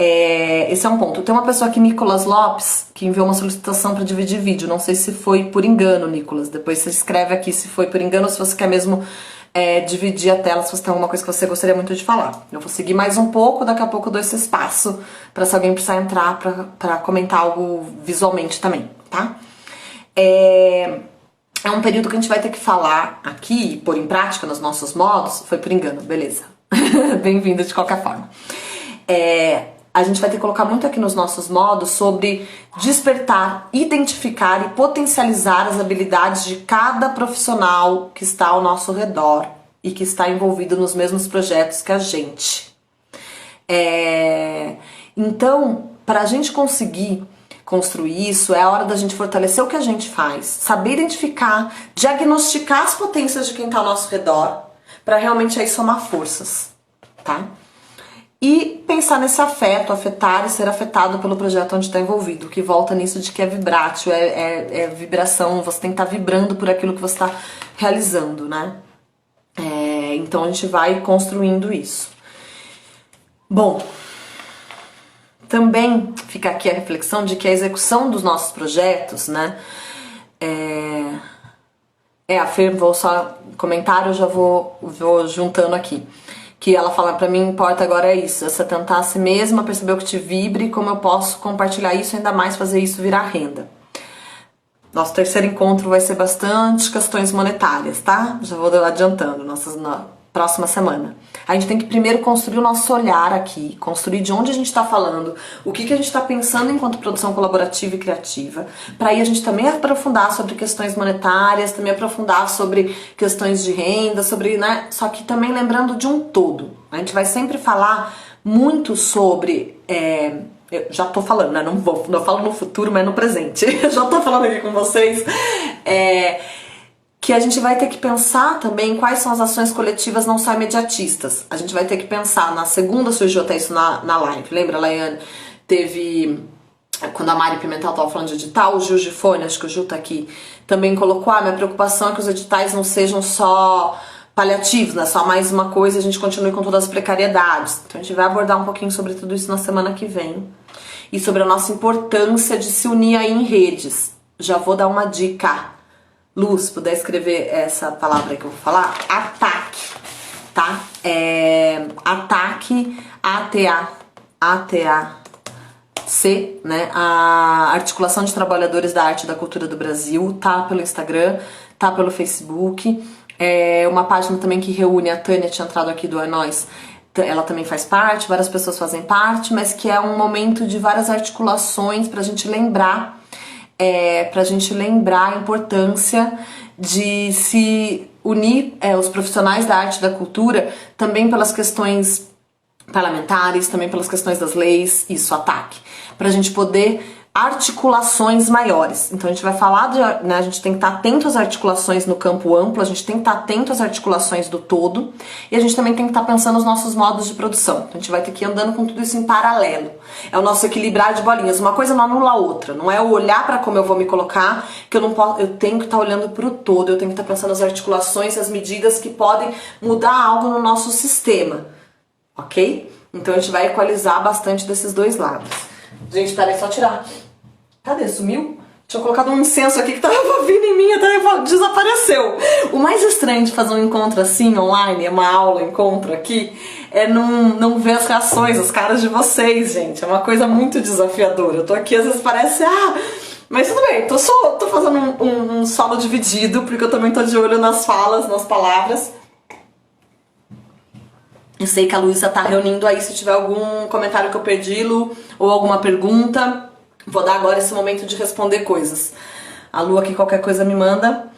Speaker 1: Esse é um ponto. Tem uma pessoa aqui, Nicolas Lopes, que enviou uma solicitação para dividir vídeo. Não sei se foi por engano, Nicolas. Depois você escreve aqui se foi por engano ou se você quer mesmo dividir a tela, se você tem alguma coisa que você gostaria muito de falar. Eu vou seguir mais um pouco, daqui a pouco eu dou esse espaço para se alguém precisar entrar para comentar algo visualmente também, tá? É um período que a gente vai ter que falar aqui, pôr em prática nos nossos modos. Foi por engano, beleza. Bem-vindo de qualquer forma. A gente vai ter que colocar muito aqui nos nossos modos sobre despertar, identificar e potencializar as habilidades de cada profissional que está ao nosso redor e que está envolvido nos mesmos projetos que a gente. Então, para a gente conseguir construir isso, é a hora da gente fortalecer o que a gente faz, saber identificar, diagnosticar as potências de quem está ao nosso redor, para realmente aí somar forças, tá? E pensar nesse afeto, afetar e ser afetado pelo projeto onde está envolvido, que volta nisso de que é vibrátil, é vibração, você tem que estar vibrando por aquilo que você está realizando, né? Então a gente vai construindo isso. Bom, também fica aqui a reflexão de que a execução dos nossos projetos, né? A Fer, vou só comentário, eu já vou juntando aqui. Que ela fala, pra mim importa agora é isso, é você tentar a si mesma, perceber o que te vibra e como eu posso compartilhar isso, ainda mais fazer isso virar renda. Nosso terceiro encontro vai ser bastante questões monetárias, tá? Já vou adiantando, na próxima semana. A gente tem que primeiro construir o nosso olhar aqui, construir de onde a gente está falando, o que a gente está pensando enquanto produção colaborativa e criativa, para aí a gente também aprofundar sobre questões monetárias, também aprofundar sobre questões de renda, sobre, né? Só que também lembrando de um todo. A gente vai sempre falar muito sobre eu já tô falando, né? Não falo no futuro, mas no presente. Eu já tô falando aqui com vocês. Que a gente vai ter que pensar também quais são as ações coletivas não só imediatistas. A gente vai ter que pensar, na segunda surgiu até isso na live, lembra, Laiane? Teve, quando a Mari Pimentel estava falando de edital, o Gil Gifone, acho que o Gil tá aqui, também colocou, minha preocupação é que os editais não sejam só paliativos, né? Só mais uma coisa e a gente continue com todas as precariedades. Então a gente vai abordar um pouquinho sobre tudo isso na semana que vem. E sobre a nossa importância de se unir aí em redes. Já vou dar uma dica. Luz, se puder escrever essa palavra que eu vou falar, ataque, tá? Ataque, ATAC, né? A Articulação de Trabalhadores da Arte e da Cultura do Brasil, tá pelo Instagram, tá pelo Facebook. É uma página também que reúne, a Tânia tinha entrado aqui do É Nóis, ela também faz parte, várias pessoas fazem parte, mas que é um momento de várias articulações pra gente lembrar a importância de se unir os profissionais da arte e da cultura também pelas questões parlamentares, também pelas questões das leis, isso, ataque, pra gente poder articulações maiores. Então a gente vai falar né, a gente tem que estar atento às articulações no campo amplo, a gente tem que estar atento às articulações do todo e a gente também tem que estar pensando nos nossos modos de produção. Então a gente vai ter que ir andando com tudo isso em paralelo. É o nosso equilibrar de bolinhas. Uma coisa não anula a outra. Não é o olhar para como eu vou me colocar, que eu não posso, eu tenho que estar olhando para o todo, eu tenho que estar pensando nas articulações, as medidas que podem mudar algo no nosso sistema. Ok? Então a gente vai equalizar bastante desses dois lados. Gente, peraí, só tirar. Cadê? Sumiu? Tinha colocado um incenso aqui que tava vindo em mim, até desapareceu. O mais estranho de fazer um encontro assim, online, uma aula, encontro aqui, é não ver as reações, as caras de vocês, gente. É uma coisa muito desafiadora. Eu tô aqui, às vezes parece, mas tudo bem, tô fazendo um solo dividido, porque eu também tô de olho nas falas, nas palavras. Eu sei que a Luísa tá reunindo aí, se tiver algum comentário que eu perdi, Lu, ou alguma pergunta. Vou dar agora esse momento de responder coisas. A Lu aqui, qualquer coisa me manda.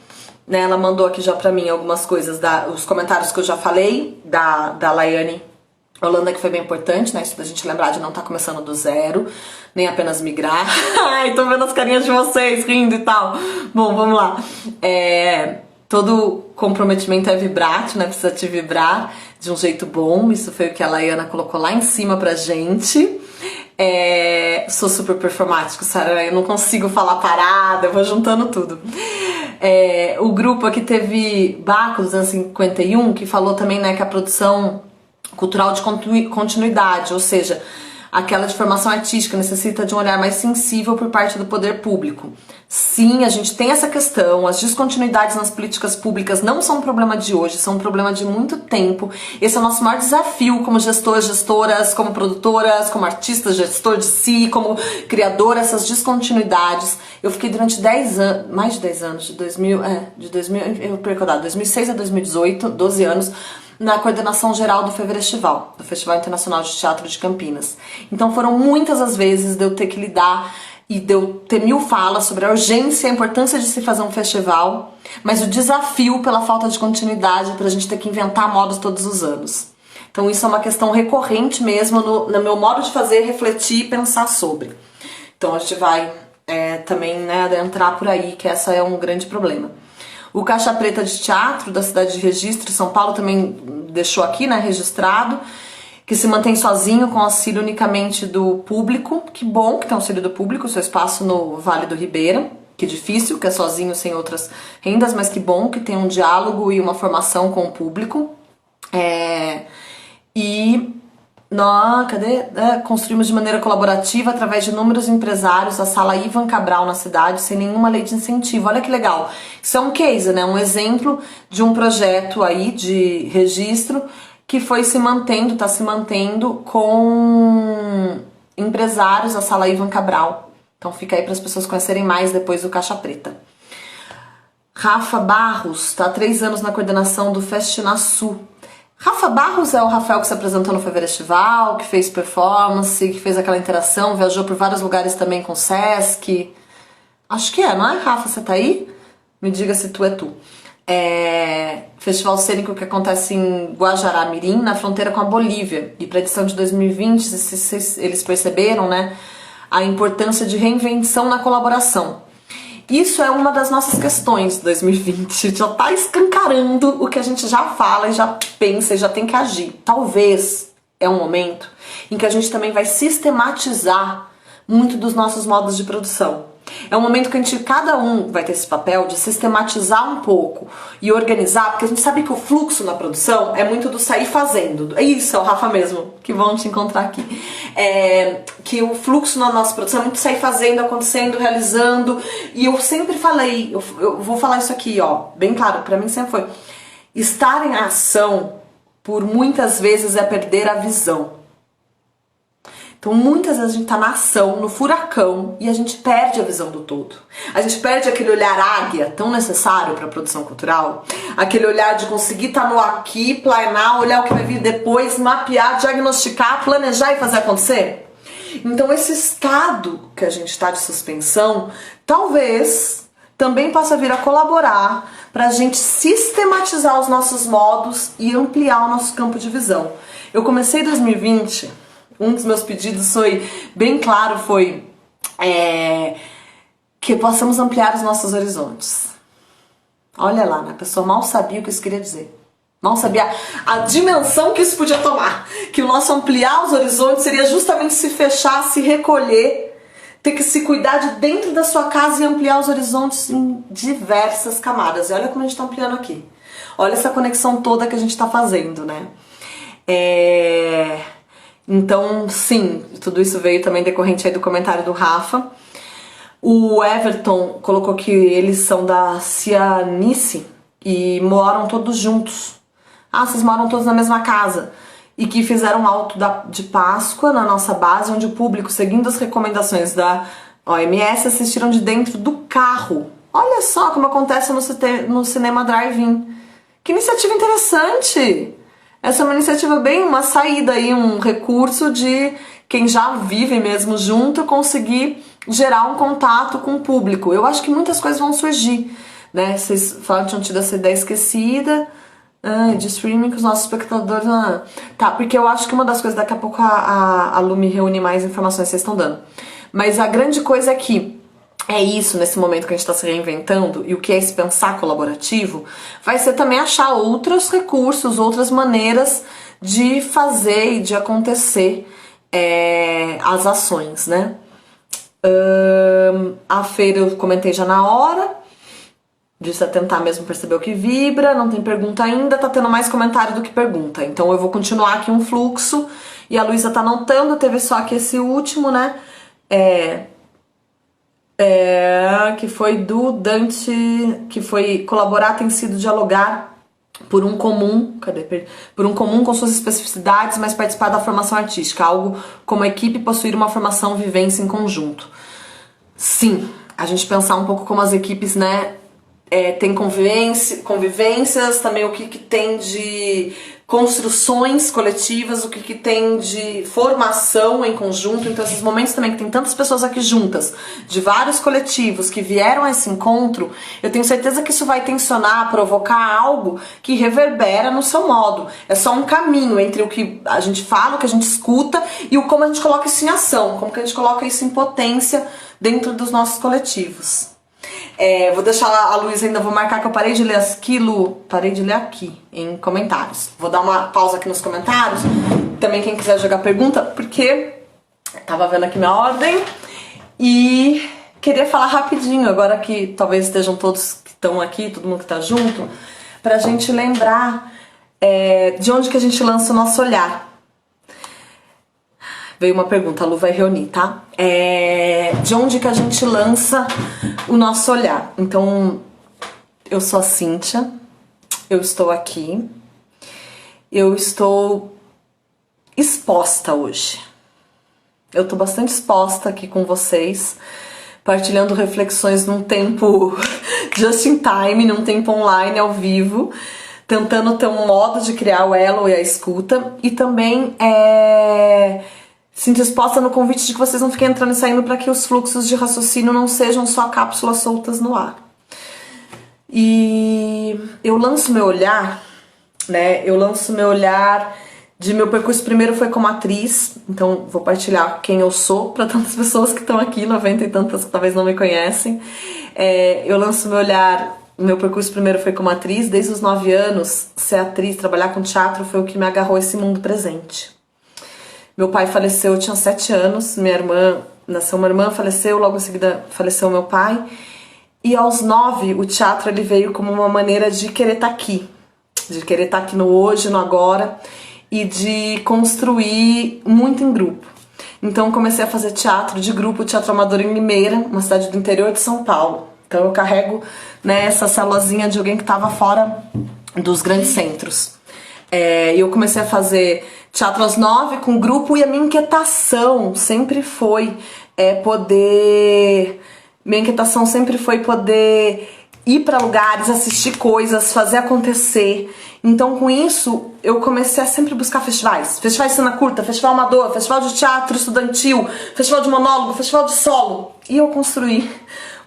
Speaker 1: Né, ela mandou aqui já pra mim algumas coisas, os comentários que eu já falei, da Laiane Holanda, que foi bem importante, né? Isso pra gente lembrar de não estar começando do zero, nem apenas migrar. Ai, tô vendo as carinhas de vocês rindo e tal. Bom, vamos lá. Todo comprometimento é vibrátil, né? Precisa te vibrar de um jeito bom. Isso foi o que a Laiana colocou lá em cima pra gente. Sou super performático, Sara, eu não consigo falar parada, eu vou juntando tudo. O grupo aqui teve Baco 251, que falou também, né, que a produção cultural de continuidade, ou seja, aquela de formação artística necessita de um olhar mais sensível por parte do poder público. Sim, a gente tem essa questão, as descontinuidades nas políticas públicas não são um problema de hoje, são um problema de muito tempo. Esse é o nosso maior desafio como gestores, gestoras, como produtoras, como artistas, gestor de si, como criadora, essas descontinuidades. Eu fiquei durante 10 anos, mais de 10 anos, de 2006 a 2018, 12 anos, na coordenação geral do FEVERESTIVAL, do Festival Internacional de Teatro de Campinas. Então foram muitas as vezes de eu ter que lidar e de eu ter mil falas sobre a urgência e a importância de se fazer um festival, mas o desafio pela falta de continuidade, pra gente ter que inventar modos todos os anos. Então isso é uma questão recorrente mesmo no meu modo de fazer, refletir e pensar sobre. Então a gente vai também, né, adentrar por aí, que essa é um grande problema. O Caixa Preta de Teatro da cidade de Registro, São Paulo, também deixou aqui, né, registrado, que se mantém sozinho com auxílio unicamente do público. Que bom que tem auxílio do público, seu espaço no Vale do Ribeira. Que difícil, que é sozinho sem outras rendas, mas que bom que tem um diálogo e uma formação com o público. Construímos de maneira colaborativa, através de inúmeros empresários, a Sala Ivan Cabral na cidade, sem nenhuma lei de incentivo. Olha que legal. Isso é um case, né? Um exemplo de um projeto aí de registro que foi se mantendo, está se mantendo com empresários, a Sala Ivan Cabral. Então fica aí para as pessoas conhecerem mais depois do Caixa Preta. Rafa Barros está há 3 anos na coordenação do Festinaçu. Rafa Barros é o Rafael que se apresentou no FEVERESTIVAL, que fez performance, que fez aquela interação, viajou por vários lugares também com o Sesc. Acho que não é, Rafa? Você tá aí? Me diga se tu é tu. Festival cênico que acontece em Guajará-Mirim, na fronteira com a Bolívia. E para a edição de 2020, eles perceberam, né, a importância de reinvenção na colaboração. Isso é uma das nossas questões de 2020. Já está escancarando o que a gente já fala e já pensa e já tem que agir. Talvez é um momento em que a gente também vai sistematizar muito dos nossos modos de produção. É um momento que cada um vai ter esse papel de sistematizar um pouco e organizar, porque a gente sabe que o fluxo na produção é muito do sair fazendo. É isso, é o Rafa mesmo, que vão te encontrar aqui. Que o fluxo na nossa produção é muito sair fazendo, acontecendo, realizando. E eu sempre falei, eu vou falar isso aqui, ó, bem claro, pra mim sempre foi. Estar em ação, por muitas vezes, é perder a visão. Então muitas vezes a gente tá na ação, no furacão, e a gente perde a visão do todo. A gente perde aquele olhar águia tão necessário para a produção cultural, aquele olhar de conseguir estar no aqui, planear, olhar o que vai vir depois, mapear, diagnosticar, planejar e fazer acontecer. Então esse estado que a gente está de suspensão, talvez também possa vir a colaborar para a gente sistematizar os nossos modos e ampliar o nosso campo de visão. Eu comecei 2020... Um dos meus pedidos foi, bem claro, foi que possamos ampliar os nossos horizontes. Olha lá, né? A pessoa mal sabia o que isso queria dizer. Mal sabia a dimensão que isso podia tomar. Que o nosso ampliar os horizontes seria justamente se fechar, se recolher, ter que se cuidar de dentro da sua casa e ampliar os horizontes em diversas camadas. E olha como a gente está ampliando aqui. Olha essa conexão toda que a gente está fazendo, né? Então, sim, tudo isso veio também decorrente aí do comentário do Rafa. O Everton colocou que eles são da Cianice e moram todos juntos. Ah, vocês moram todos na mesma casa. E que fizeram um alto de Páscoa na nossa base, onde o público, seguindo as recomendações da OMS, assistiram de dentro do carro. Olha só como acontece no cinema drive-in. Que iniciativa interessante! Essa é uma iniciativa bem, uma saída aí, um recurso de quem já vive mesmo junto conseguir gerar um contato com o público. Eu acho que muitas coisas vão surgir, né? Vocês falaram que tinham tido essa ideia esquecida de streaming com os nossos espectadores. Tá, porque eu acho que uma das coisas, daqui a pouco a Lu me reúne mais informações que vocês estão dando. Mas a grande coisa é que é isso, nesse momento que a gente está se reinventando, e o que é esse pensar colaborativo, vai ser também achar outros recursos, outras maneiras de fazer e de acontecer as ações, né? A feira eu comentei já na hora, disse tentar mesmo perceber o que vibra, não tem pergunta ainda, tá tendo mais comentário do que pergunta, então eu vou continuar aqui um fluxo, e a Luísa tá anotando, teve só aqui esse último, né? Que foi do Dante, que foi colaborar tem sido dialogar por um comum, por um comum com suas especificidades, mas participar da formação artística, algo como a equipe possuir uma formação vivência em conjunto. Sim, a gente pensar um pouco como as equipes, né, tem convivências, também o que tem de construções coletivas, o que tem de formação em conjunto. Então esses momentos também que tem tantas pessoas aqui juntas, de vários coletivos que vieram a esse encontro, eu tenho certeza que isso vai tensionar, provocar algo que reverbera no seu modo. É só um caminho entre o que a gente fala, o que a gente escuta e o como a gente coloca isso em ação, como que a gente coloca isso em potência dentro dos nossos coletivos. Vou deixar a Luísa, ainda vou marcar que eu parei de ler parei de ler aqui em comentários. Vou dar uma pausa aqui nos comentários. Também quem quiser jogar pergunta, porque tava vendo aqui minha ordem e queria falar rapidinho, agora que talvez estejam todos que estão aqui, todo mundo que tá junto, pra gente lembrar de onde que a gente lança o nosso olhar. Veio uma pergunta, a Lu vai reunir, tá? De onde que a gente lança o nosso olhar? Então, eu sou a Cíntia, eu estou aqui, eu estou exposta hoje. Eu tô bastante exposta aqui com vocês, partilhando reflexões num tempo just in time, num tempo online, ao vivo, tentando ter um modo de criar o elo e a escuta, e também sinto exposta no convite de que vocês não fiquem entrando e saindo para que os fluxos de raciocínio não sejam só cápsulas soltas no ar. E eu lanço meu olhar, né? Eu lanço meu olhar de meu percurso. Primeiro foi como atriz, então vou partilhar quem eu sou para tantas pessoas que estão aqui, 90 e tantas que talvez não me conhecem. Eu lanço meu olhar, meu percurso primeiro foi como atriz. Desde os 9 anos, ser atriz, trabalhar com teatro foi o que me agarrou a esse mundo presente. Meu pai faleceu, eu tinha 7 anos, minha irmã, nasceu uma irmã, faleceu, logo em seguida faleceu meu pai. E aos 9, o teatro ele veio como uma maneira de querer estar aqui no hoje, no agora, e de construir muito em grupo. Então comecei a fazer teatro de grupo, teatro amador em Limeira, uma cidade do interior de São Paulo. Então eu carrego, né, essa celulozinha de alguém que estava fora dos grandes centros. Eu comecei a fazer teatro aos 9 com grupo, e a minha inquietação sempre foi poder ir para lugares, assistir coisas, fazer acontecer. Então com isso eu comecei a sempre buscar festivais de cena curta, festival amador, festival de teatro estudantil, festival de monólogo, festival de solo. E eu construí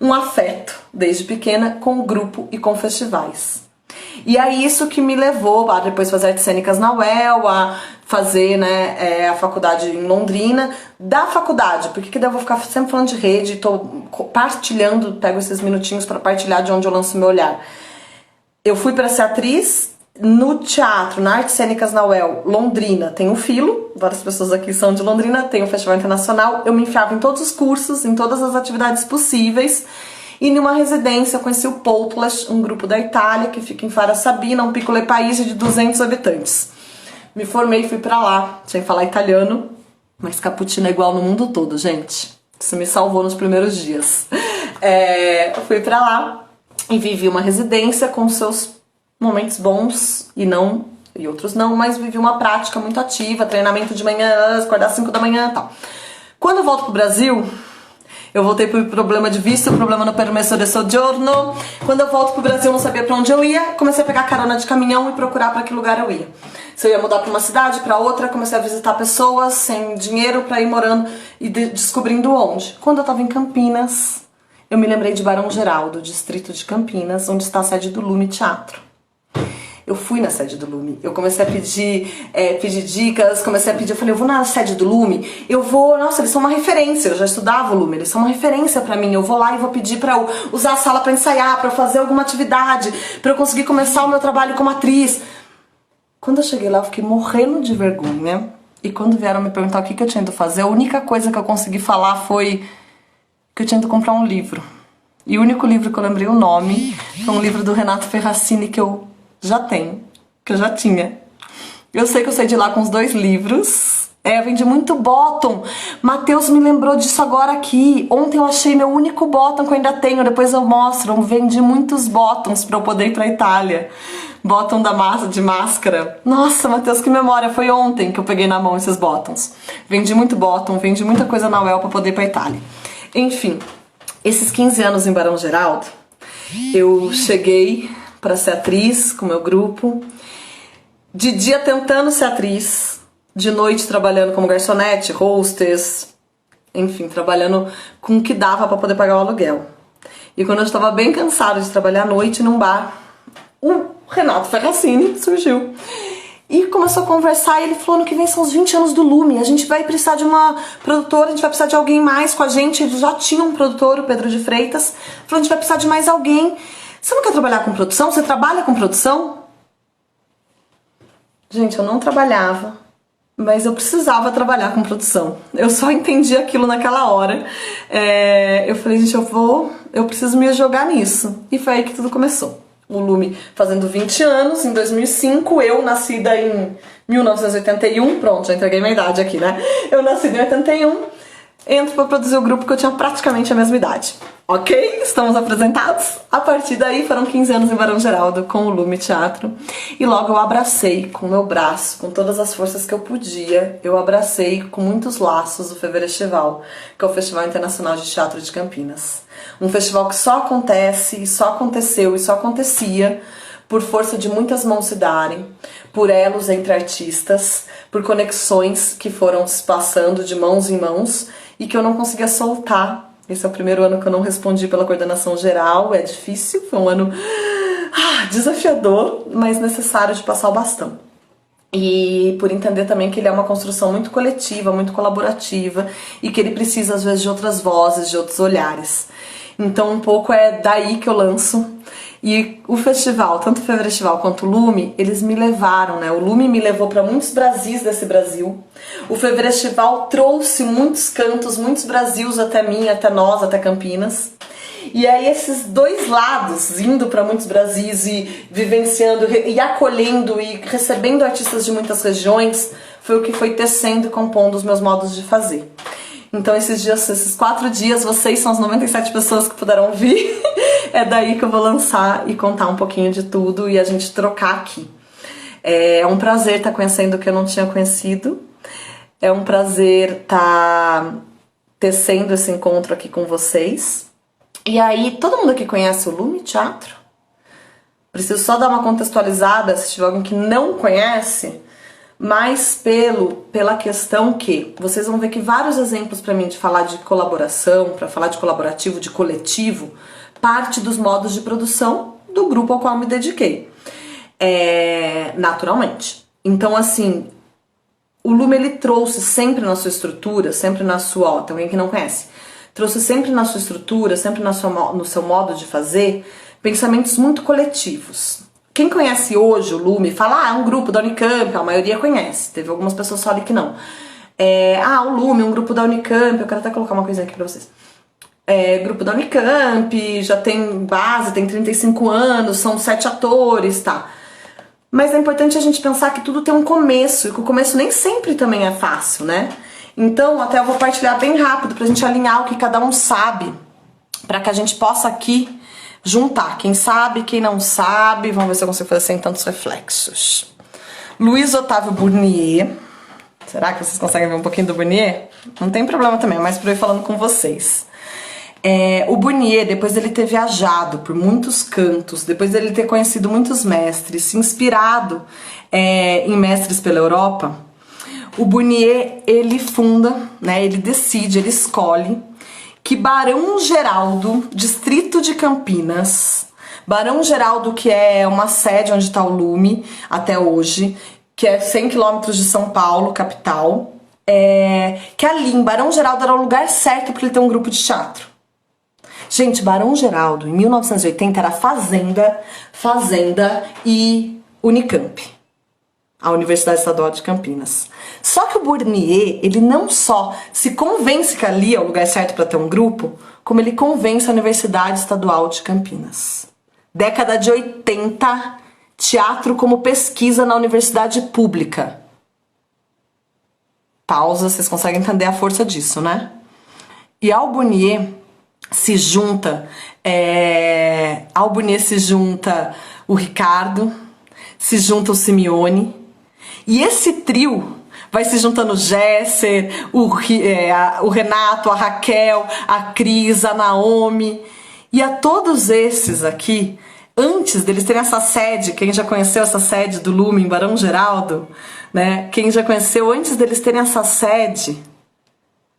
Speaker 1: um afeto desde pequena com o grupo e com festivais. E é isso que me levou a depois fazer artes cênicas na UEL, a fazer, né, a faculdade em Londrina. Da faculdade, porque que daí eu vou ficar sempre falando de rede, tô partilhando, pego esses minutinhos para partilhar de onde eu lanço meu olhar. Eu fui para ser atriz no teatro, na artes cênicas na UEL, Londrina, tem o Filo, várias pessoas aqui são de Londrina, tem o Festival Internacional, eu me enfiava em todos os cursos, em todas as atividades possíveis. E numa residência eu conheci o Poutlas, um grupo da Itália que fica em Fara Sabina, um piccolo paese de 200 habitantes. Me formei e fui pra lá, sem falar italiano, mas cappuccino é igual no mundo todo, gente. Isso me salvou nos primeiros dias. Fui pra lá e vivi uma residência com seus momentos bons e outros não, mas vivi uma prática muito ativa, treinamento de manhã, acordar às 5 da manhã e tal. Quando eu volto pro Brasil, eu voltei por problema de visto, problema no permesso de soggiorno. Quando eu volto pro Brasil, eu não sabia pra onde eu ia. Comecei a pegar carona de caminhão e procurar pra que lugar eu ia. Se eu ia mudar pra uma cidade, pra outra, comecei a visitar pessoas sem dinheiro pra ir morando e descobrindo onde. Quando eu tava em Campinas, eu me lembrei de Barão Geraldo, distrito de Campinas, onde está a sede do Lume Teatro. Eu fui na sede do Lume, eu comecei a pedir dicas, eu falei, eu vou na sede do Lume, nossa, eles são uma referência, eu já estudava o Lume, eles são uma referência pra mim, eu vou lá e vou pedir pra eu usar a sala pra ensaiar, pra eu fazer alguma atividade, pra eu conseguir começar o meu trabalho como atriz. Quando eu cheguei lá, eu fiquei morrendo de vergonha, e quando vieram me perguntar o que eu tinha ido fazer, a única coisa que eu consegui falar foi que eu tinha ido comprar um livro. E o único livro que eu lembrei o nome foi um livro do Renato Ferracini que eu já tinha. Eu sei que eu saí de lá com os 2 livros. Eu vendi muito bottom. Matheus me lembrou disso agora aqui. Ontem eu achei meu único bottom que eu ainda tenho. Depois eu mostro. Eu vendi muitos bottoms pra eu poder ir pra Itália. Bottom de máscara. Nossa, Matheus, que memória. Foi ontem que eu peguei na mão esses bottoms. Vendi muito bottom, vendi muita coisa na UEL pra poder ir pra Itália. Enfim, esses 15 anos em Barão Geraldo, eu cheguei para ser atriz com meu grupo, de dia tentando ser atriz, de noite trabalhando como garçonete, hostess, enfim, trabalhando com o que dava para poder pagar o aluguel. E quando eu estava bem cansada de trabalhar à noite num bar, o Renato Ferracini surgiu e começou a conversar, e ele falou, no que vem são os 20 anos do Lume, a gente vai precisar de uma produtora, a gente vai precisar de alguém mais com a gente. Ele já tinha um produtor, o Pedro de Freitas, falou, a gente vai precisar de mais alguém. Você não quer trabalhar com produção? Você trabalha com produção? Gente, eu não trabalhava, mas eu precisava trabalhar com produção. Eu só entendi aquilo naquela hora. Eu falei, gente, eu preciso me jogar nisso. E foi aí que tudo começou. O Lume fazendo 20 anos, em 2005, eu nascida em 1981, pronto, já entreguei minha idade aqui, né? Eu nasci em 81, entro para produzir o grupo que eu tinha praticamente a mesma idade. Ok? Estamos apresentados? A partir daí foram 15 anos em Barão Geraldo com o Lume Teatro. E logo eu abracei com o meu braço, com todas as forças que eu podia, eu abracei com muitos laços o Feverestival, que é o Festival Internacional de Teatro de Campinas. Um festival que só acontece, e só aconteceu, e só acontecia por força de muitas mãos se darem, por elos entre artistas, por conexões que foram se passando de mãos em mãos e que eu não conseguia soltar. Esse é o primeiro ano que eu não respondi pela coordenação geral, é difícil, foi um ano desafiador, mas necessário de passar o bastão. E por entender também que ele é uma construção muito coletiva, muito colaborativa e que ele precisa às vezes de outras vozes, de outros olhares. Então um pouco é daí que eu lanço. E o festival, tanto o Feverestival quanto o Lume, eles me levaram, né? O Lume me levou para muitos Brasis desse Brasil. O Feverestival trouxe muitos cantos, muitos Brasils até mim, até nós, até Campinas. E aí esses dois lados, indo para muitos Brasis e vivenciando e acolhendo e recebendo artistas de muitas regiões, foi o que foi tecendo e compondo os meus modos de fazer. Então esses 4 dias, vocês são as 97 pessoas que puderam vir. É daí que eu vou lançar e contar um pouquinho de tudo e a gente trocar aqui. É um prazer estar conhecendo o que eu não tinha conhecido. É um prazer estar tecendo esse encontro aqui com vocês. E aí, todo mundo aqui conhece o Lume Teatro? Preciso só dar uma contextualizada, se tiver alguém que não conhece, mas pela questão que vocês vão ver que vários exemplos para mim de falar de colaboração, para falar de colaborativo, de coletivo, parte dos modos de produção do grupo ao qual me dediquei, naturalmente. Então, assim, o Lume ele trouxe sempre na sua estrutura, sempre na sua, tem alguém que não conhece, trouxe sempre na sua estrutura, sempre no seu modo de fazer, pensamentos muito coletivos. Quem conhece hoje o Lume fala, é um grupo da Unicamp, a maioria conhece, teve algumas pessoas só ali que não. O Lume, um grupo da Unicamp, eu quero até colocar uma coisinha aqui pra vocês. Grupo da Unicamp, já tem base, tem 35 anos, são 7 atores, tá? Mas é importante a gente pensar que tudo tem um começo, e que o começo nem sempre também é fácil, né? Então, até eu vou partilhar bem rápido pra gente alinhar o que cada um sabe, pra que a gente possa aqui juntar quem sabe, quem não sabe. Vamos ver se eu consigo fazer sem tantos reflexos. Luiz Otávio Burnier. Será que vocês conseguem ver um pouquinho do Burnier? Não tem problema também, mas pra eu ir falando com vocês. O Burnier, depois dele ter viajado por muitos cantos, depois dele ter conhecido muitos mestres, se inspirado em mestres pela Europa, o Burnier, ele funda, né, ele decide, ele escolhe que Barão Geraldo, distrito de Campinas, Barão Geraldo, que é uma sede onde está o Lume até hoje, que é 100 quilômetros de São Paulo, capital, que ali em Barão Geraldo era o lugar certo para ele ter um grupo de teatro. Gente, Barão Geraldo, em 1980, era Fazenda e Unicamp, a Universidade Estadual de Campinas. Só que o Burnier, ele não só se convence que ali é o lugar certo para ter um grupo, como ele convence a Universidade Estadual de Campinas. Década de 80, teatro como pesquisa na universidade pública. Pausa, vocês conseguem entender a força disso, né? E ao Burnier se junta o Ricardo, se junta o Simeone, e esse trio vai se juntando o Gesser, o Renato, a Raquel, a Cris, a Naomi. E a todos esses aqui, antes deles terem essa sede, quem já conheceu essa sede do Lume em Barão Geraldo, né? Quem já conheceu antes deles terem essa sede,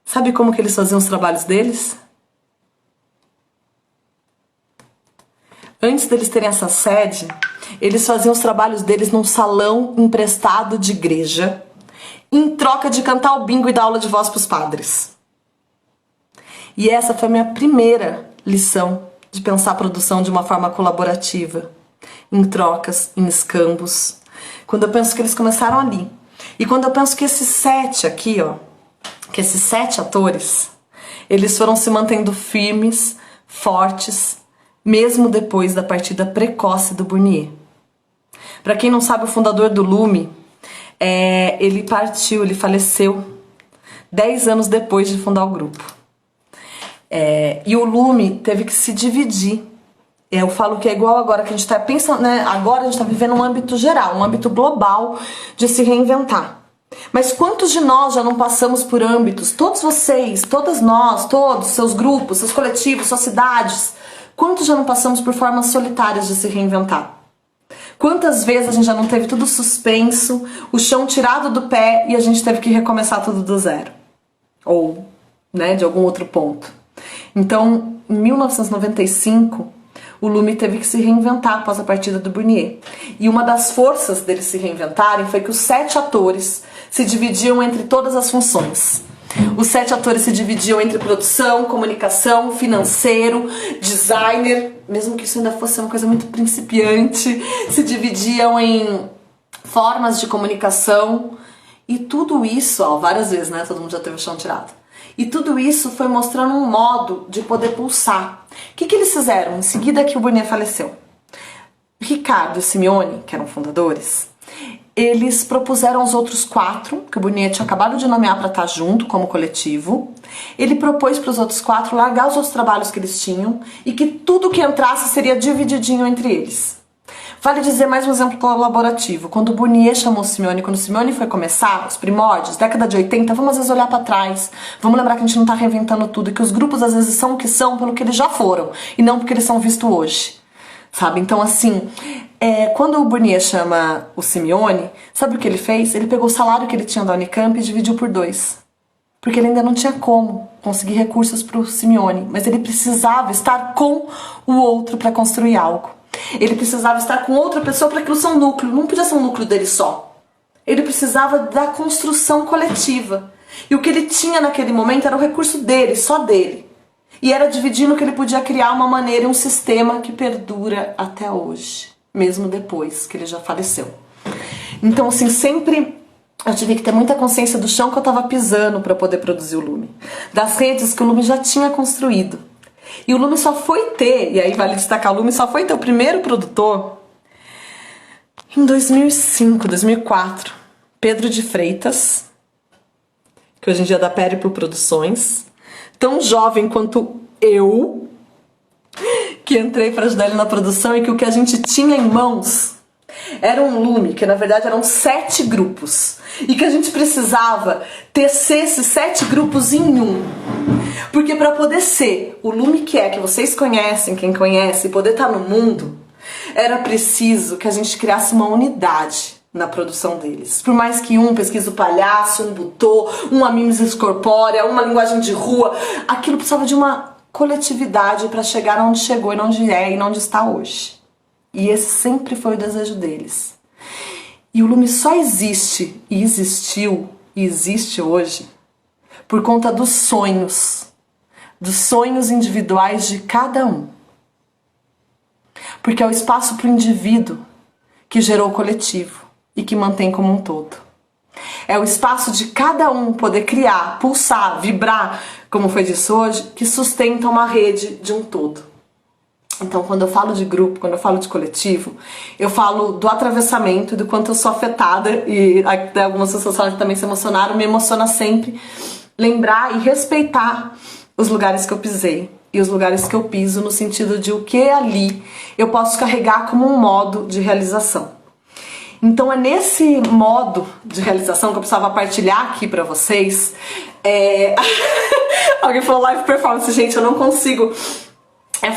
Speaker 1: sabe como que eles faziam os trabalhos deles? Antes deles terem essa sede, eles faziam os trabalhos deles num salão emprestado de igreja, em troca de cantar o bingo e dar aula de voz para os padres. E essa foi a minha primeira lição de pensar a produção de uma forma colaborativa, em trocas, em escambos. Quando eu penso que eles começaram ali. E quando eu penso que esses 7 aqui, ó, que esses 7 atores, eles foram se mantendo firmes, fortes, mesmo depois da partida precoce do Burnier. Para quem não sabe, o fundador do Lume, ele partiu, ele faleceu 10 anos depois de fundar o grupo. E o Lume teve que se dividir. Eu falo que é igual agora que a gente está pensando, né? Agora a gente está vivendo um âmbito geral, um âmbito global de se reinventar. Mas quantos de nós já não passamos por âmbitos? Todos vocês, todas nós, todos, seus grupos, seus coletivos, suas cidades. Quantos já não passamos por formas solitárias de se reinventar? Quantas vezes a gente já não teve tudo suspenso, o chão tirado do pé e a gente teve que recomeçar tudo do zero? Ou, né, de algum outro ponto. Então, em 1995, o Lume teve que se reinventar após a partida do Burnier. E uma das forças deles se reinventarem foi que os 7 atores se dividiam entre todas as funções. Os 7 atores se dividiam entre produção, comunicação, financeiro, designer, mesmo que isso ainda fosse uma coisa muito principiante, se dividiam em formas de comunicação e tudo isso, ó, várias vezes, né? Todo mundo já teve o chão tirado. E tudo isso foi mostrando um modo de poder pulsar. O que eles fizeram em seguida que o Burnier faleceu? Ricardo e Simeone, que eram fundadores, eles propuseram aos outros 4, que o Burnier tinha acabado de nomear para estar junto como coletivo. Ele propôs para os outros 4 largar os outros trabalhos que eles tinham e que tudo que entrasse seria divididinho entre eles. Vale dizer mais um exemplo colaborativo. Quando o Burnier chamou o Simeone, quando o Simeone foi começar, os primórdios, década de 80, vamos às vezes olhar para trás, vamos lembrar que a gente não está reinventando tudo e que os grupos às vezes são o que são pelo que eles já foram e não porque eles são vistos hoje. Sabe? Então, assim, quando o Burnier chama o Simeone, sabe o que ele fez? Ele pegou o salário que ele tinha da Unicamp e dividiu por 2. Porque ele ainda não tinha como conseguir recursos para o Simeone, mas ele precisava estar com o outro para construir algo. Ele precisava estar com outra pessoa para aquilo ser um núcleo, não podia ser um núcleo dele só. Ele precisava da construção coletiva. E o que ele tinha naquele momento era o recurso dele, só dele. E era dividindo que ele podia criar uma maneira, um sistema que perdura até hoje, mesmo depois que ele já faleceu. Então, assim, sempre eu tive que ter muita consciência do chão que eu estava pisando para poder produzir o Lume. Das redes que o Lume já tinha construído. E o Lume só foi ter, e aí vale destacar, o Lume só foi ter o primeiro produtor em 2005, 2004. Pedro de Freitas, que hoje em dia é da Périplo Produções, tão jovem quanto eu, que entrei para ajudar ele na produção e que o que a gente tinha em mãos era um Lume, que na verdade eram 7 grupos. E que a gente precisava tecer esses 7 grupos em um. Porque para poder ser o Lume que vocês conhecem, quem conhece, e poder estar no mundo, era preciso que a gente criasse uma unidade na produção deles. Por mais que um pesquise o palhaço, um butô, um a mimesis corpórea, uma linguagem de rua, aquilo precisava de uma coletividade para chegar onde chegou e onde é e onde está hoje. E esse sempre foi o desejo deles. E o Lume só existe e existiu e existe hoje por conta dos sonhos individuais de cada um. Porque é o espaço para o indivíduo que gerou o coletivo e que mantém como um todo. É o espaço de cada um poder criar, pulsar, vibrar, como foi dito hoje, que sustenta uma rede de um todo. Então, quando eu falo de grupo, quando eu falo de coletivo, eu falo do atravessamento, do quanto eu sou afetada, e até algumas pessoas falam que também se emocionaram, me emociona sempre lembrar e respeitar os lugares que eu pisei e os lugares que eu piso, no sentido de o que ali eu posso carregar como um modo de realização. Então é nesse modo de realização que eu precisava partilhar aqui pra vocês. Alguém falou live performance, gente, eu não consigo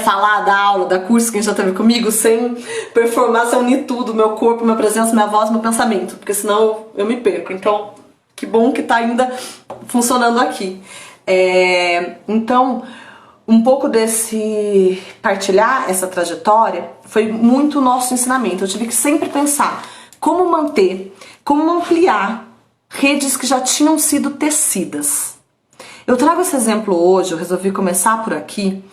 Speaker 1: falar da aula, da curso que a gente já teve comigo, sem performar, sem unir tudo, meu corpo, minha presença, minha voz, meu pensamento, porque senão eu me perco. Então, que bom que tá ainda funcionando aqui. Então, um pouco desse partilhar essa trajetória foi muito o nosso ensinamento. Eu tive que sempre pensar como manter, como ampliar redes que já tinham sido tecidas. Eu trago esse exemplo hoje, eu resolvi começar por aqui,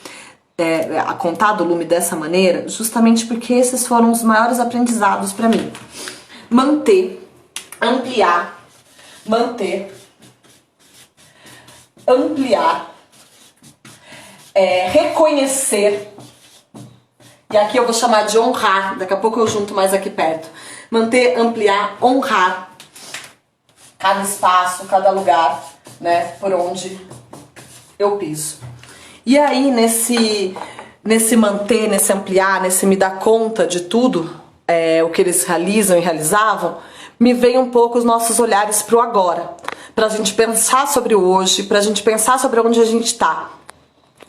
Speaker 1: a contar do Lume dessa maneira, justamente porque esses foram os maiores aprendizados para mim. Manter, ampliar, reconhecer, e aqui eu vou chamar de honrar, daqui a pouco eu junto mais aqui perto. Manter, ampliar, honrar cada espaço, cada lugar, né, por onde eu piso. E aí, nesse manter, nesse ampliar, nesse me dar conta de tudo, o que eles realizam e realizavam, me veio um pouco os nossos olhares pro agora. Pra gente pensar sobre o hoje, pra gente pensar sobre onde a gente tá.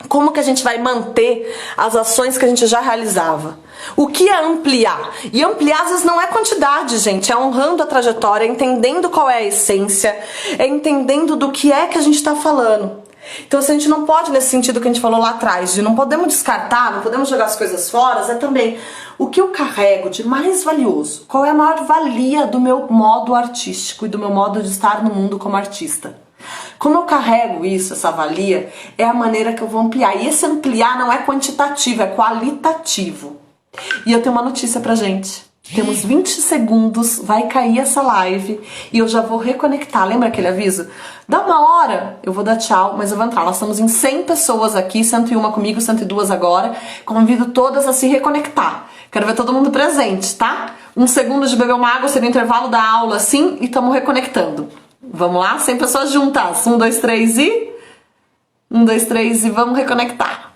Speaker 1: Como que a gente vai manter as ações que a gente já realizava? O que é ampliar? E ampliar às vezes não é quantidade, gente. É honrando a trajetória, é entendendo qual é a essência, é entendendo do que é que a gente tá falando. Então, se a gente não pode, nesse sentido que a gente falou lá atrás, de não podemos descartar, não podemos jogar as coisas fora, é também o que eu carrego de mais valioso, qual é a maior valia do meu modo artístico e do meu modo de estar no mundo como artista. Como eu carrego isso, essa valia, é a maneira que eu vou ampliar. E esse ampliar não é quantitativo, é qualitativo. E eu tenho uma notícia pra gente. Temos 20 segundos, vai cair essa live e eu já vou reconectar. Lembra aquele aviso? Dá uma hora, eu vou dar tchau, mas eu vou entrar. Nós estamos em 100 pessoas aqui, 101 comigo, 102 agora. Convido todas a se reconectar. Quero ver todo mundo presente, tá? 1 segundo de beber uma água, seria o intervalo da aula, assim, e estamos reconectando. Vamos lá? 100 pessoas juntas. 1, 2, 3 e... 1, 2, 3 e vamos reconectar.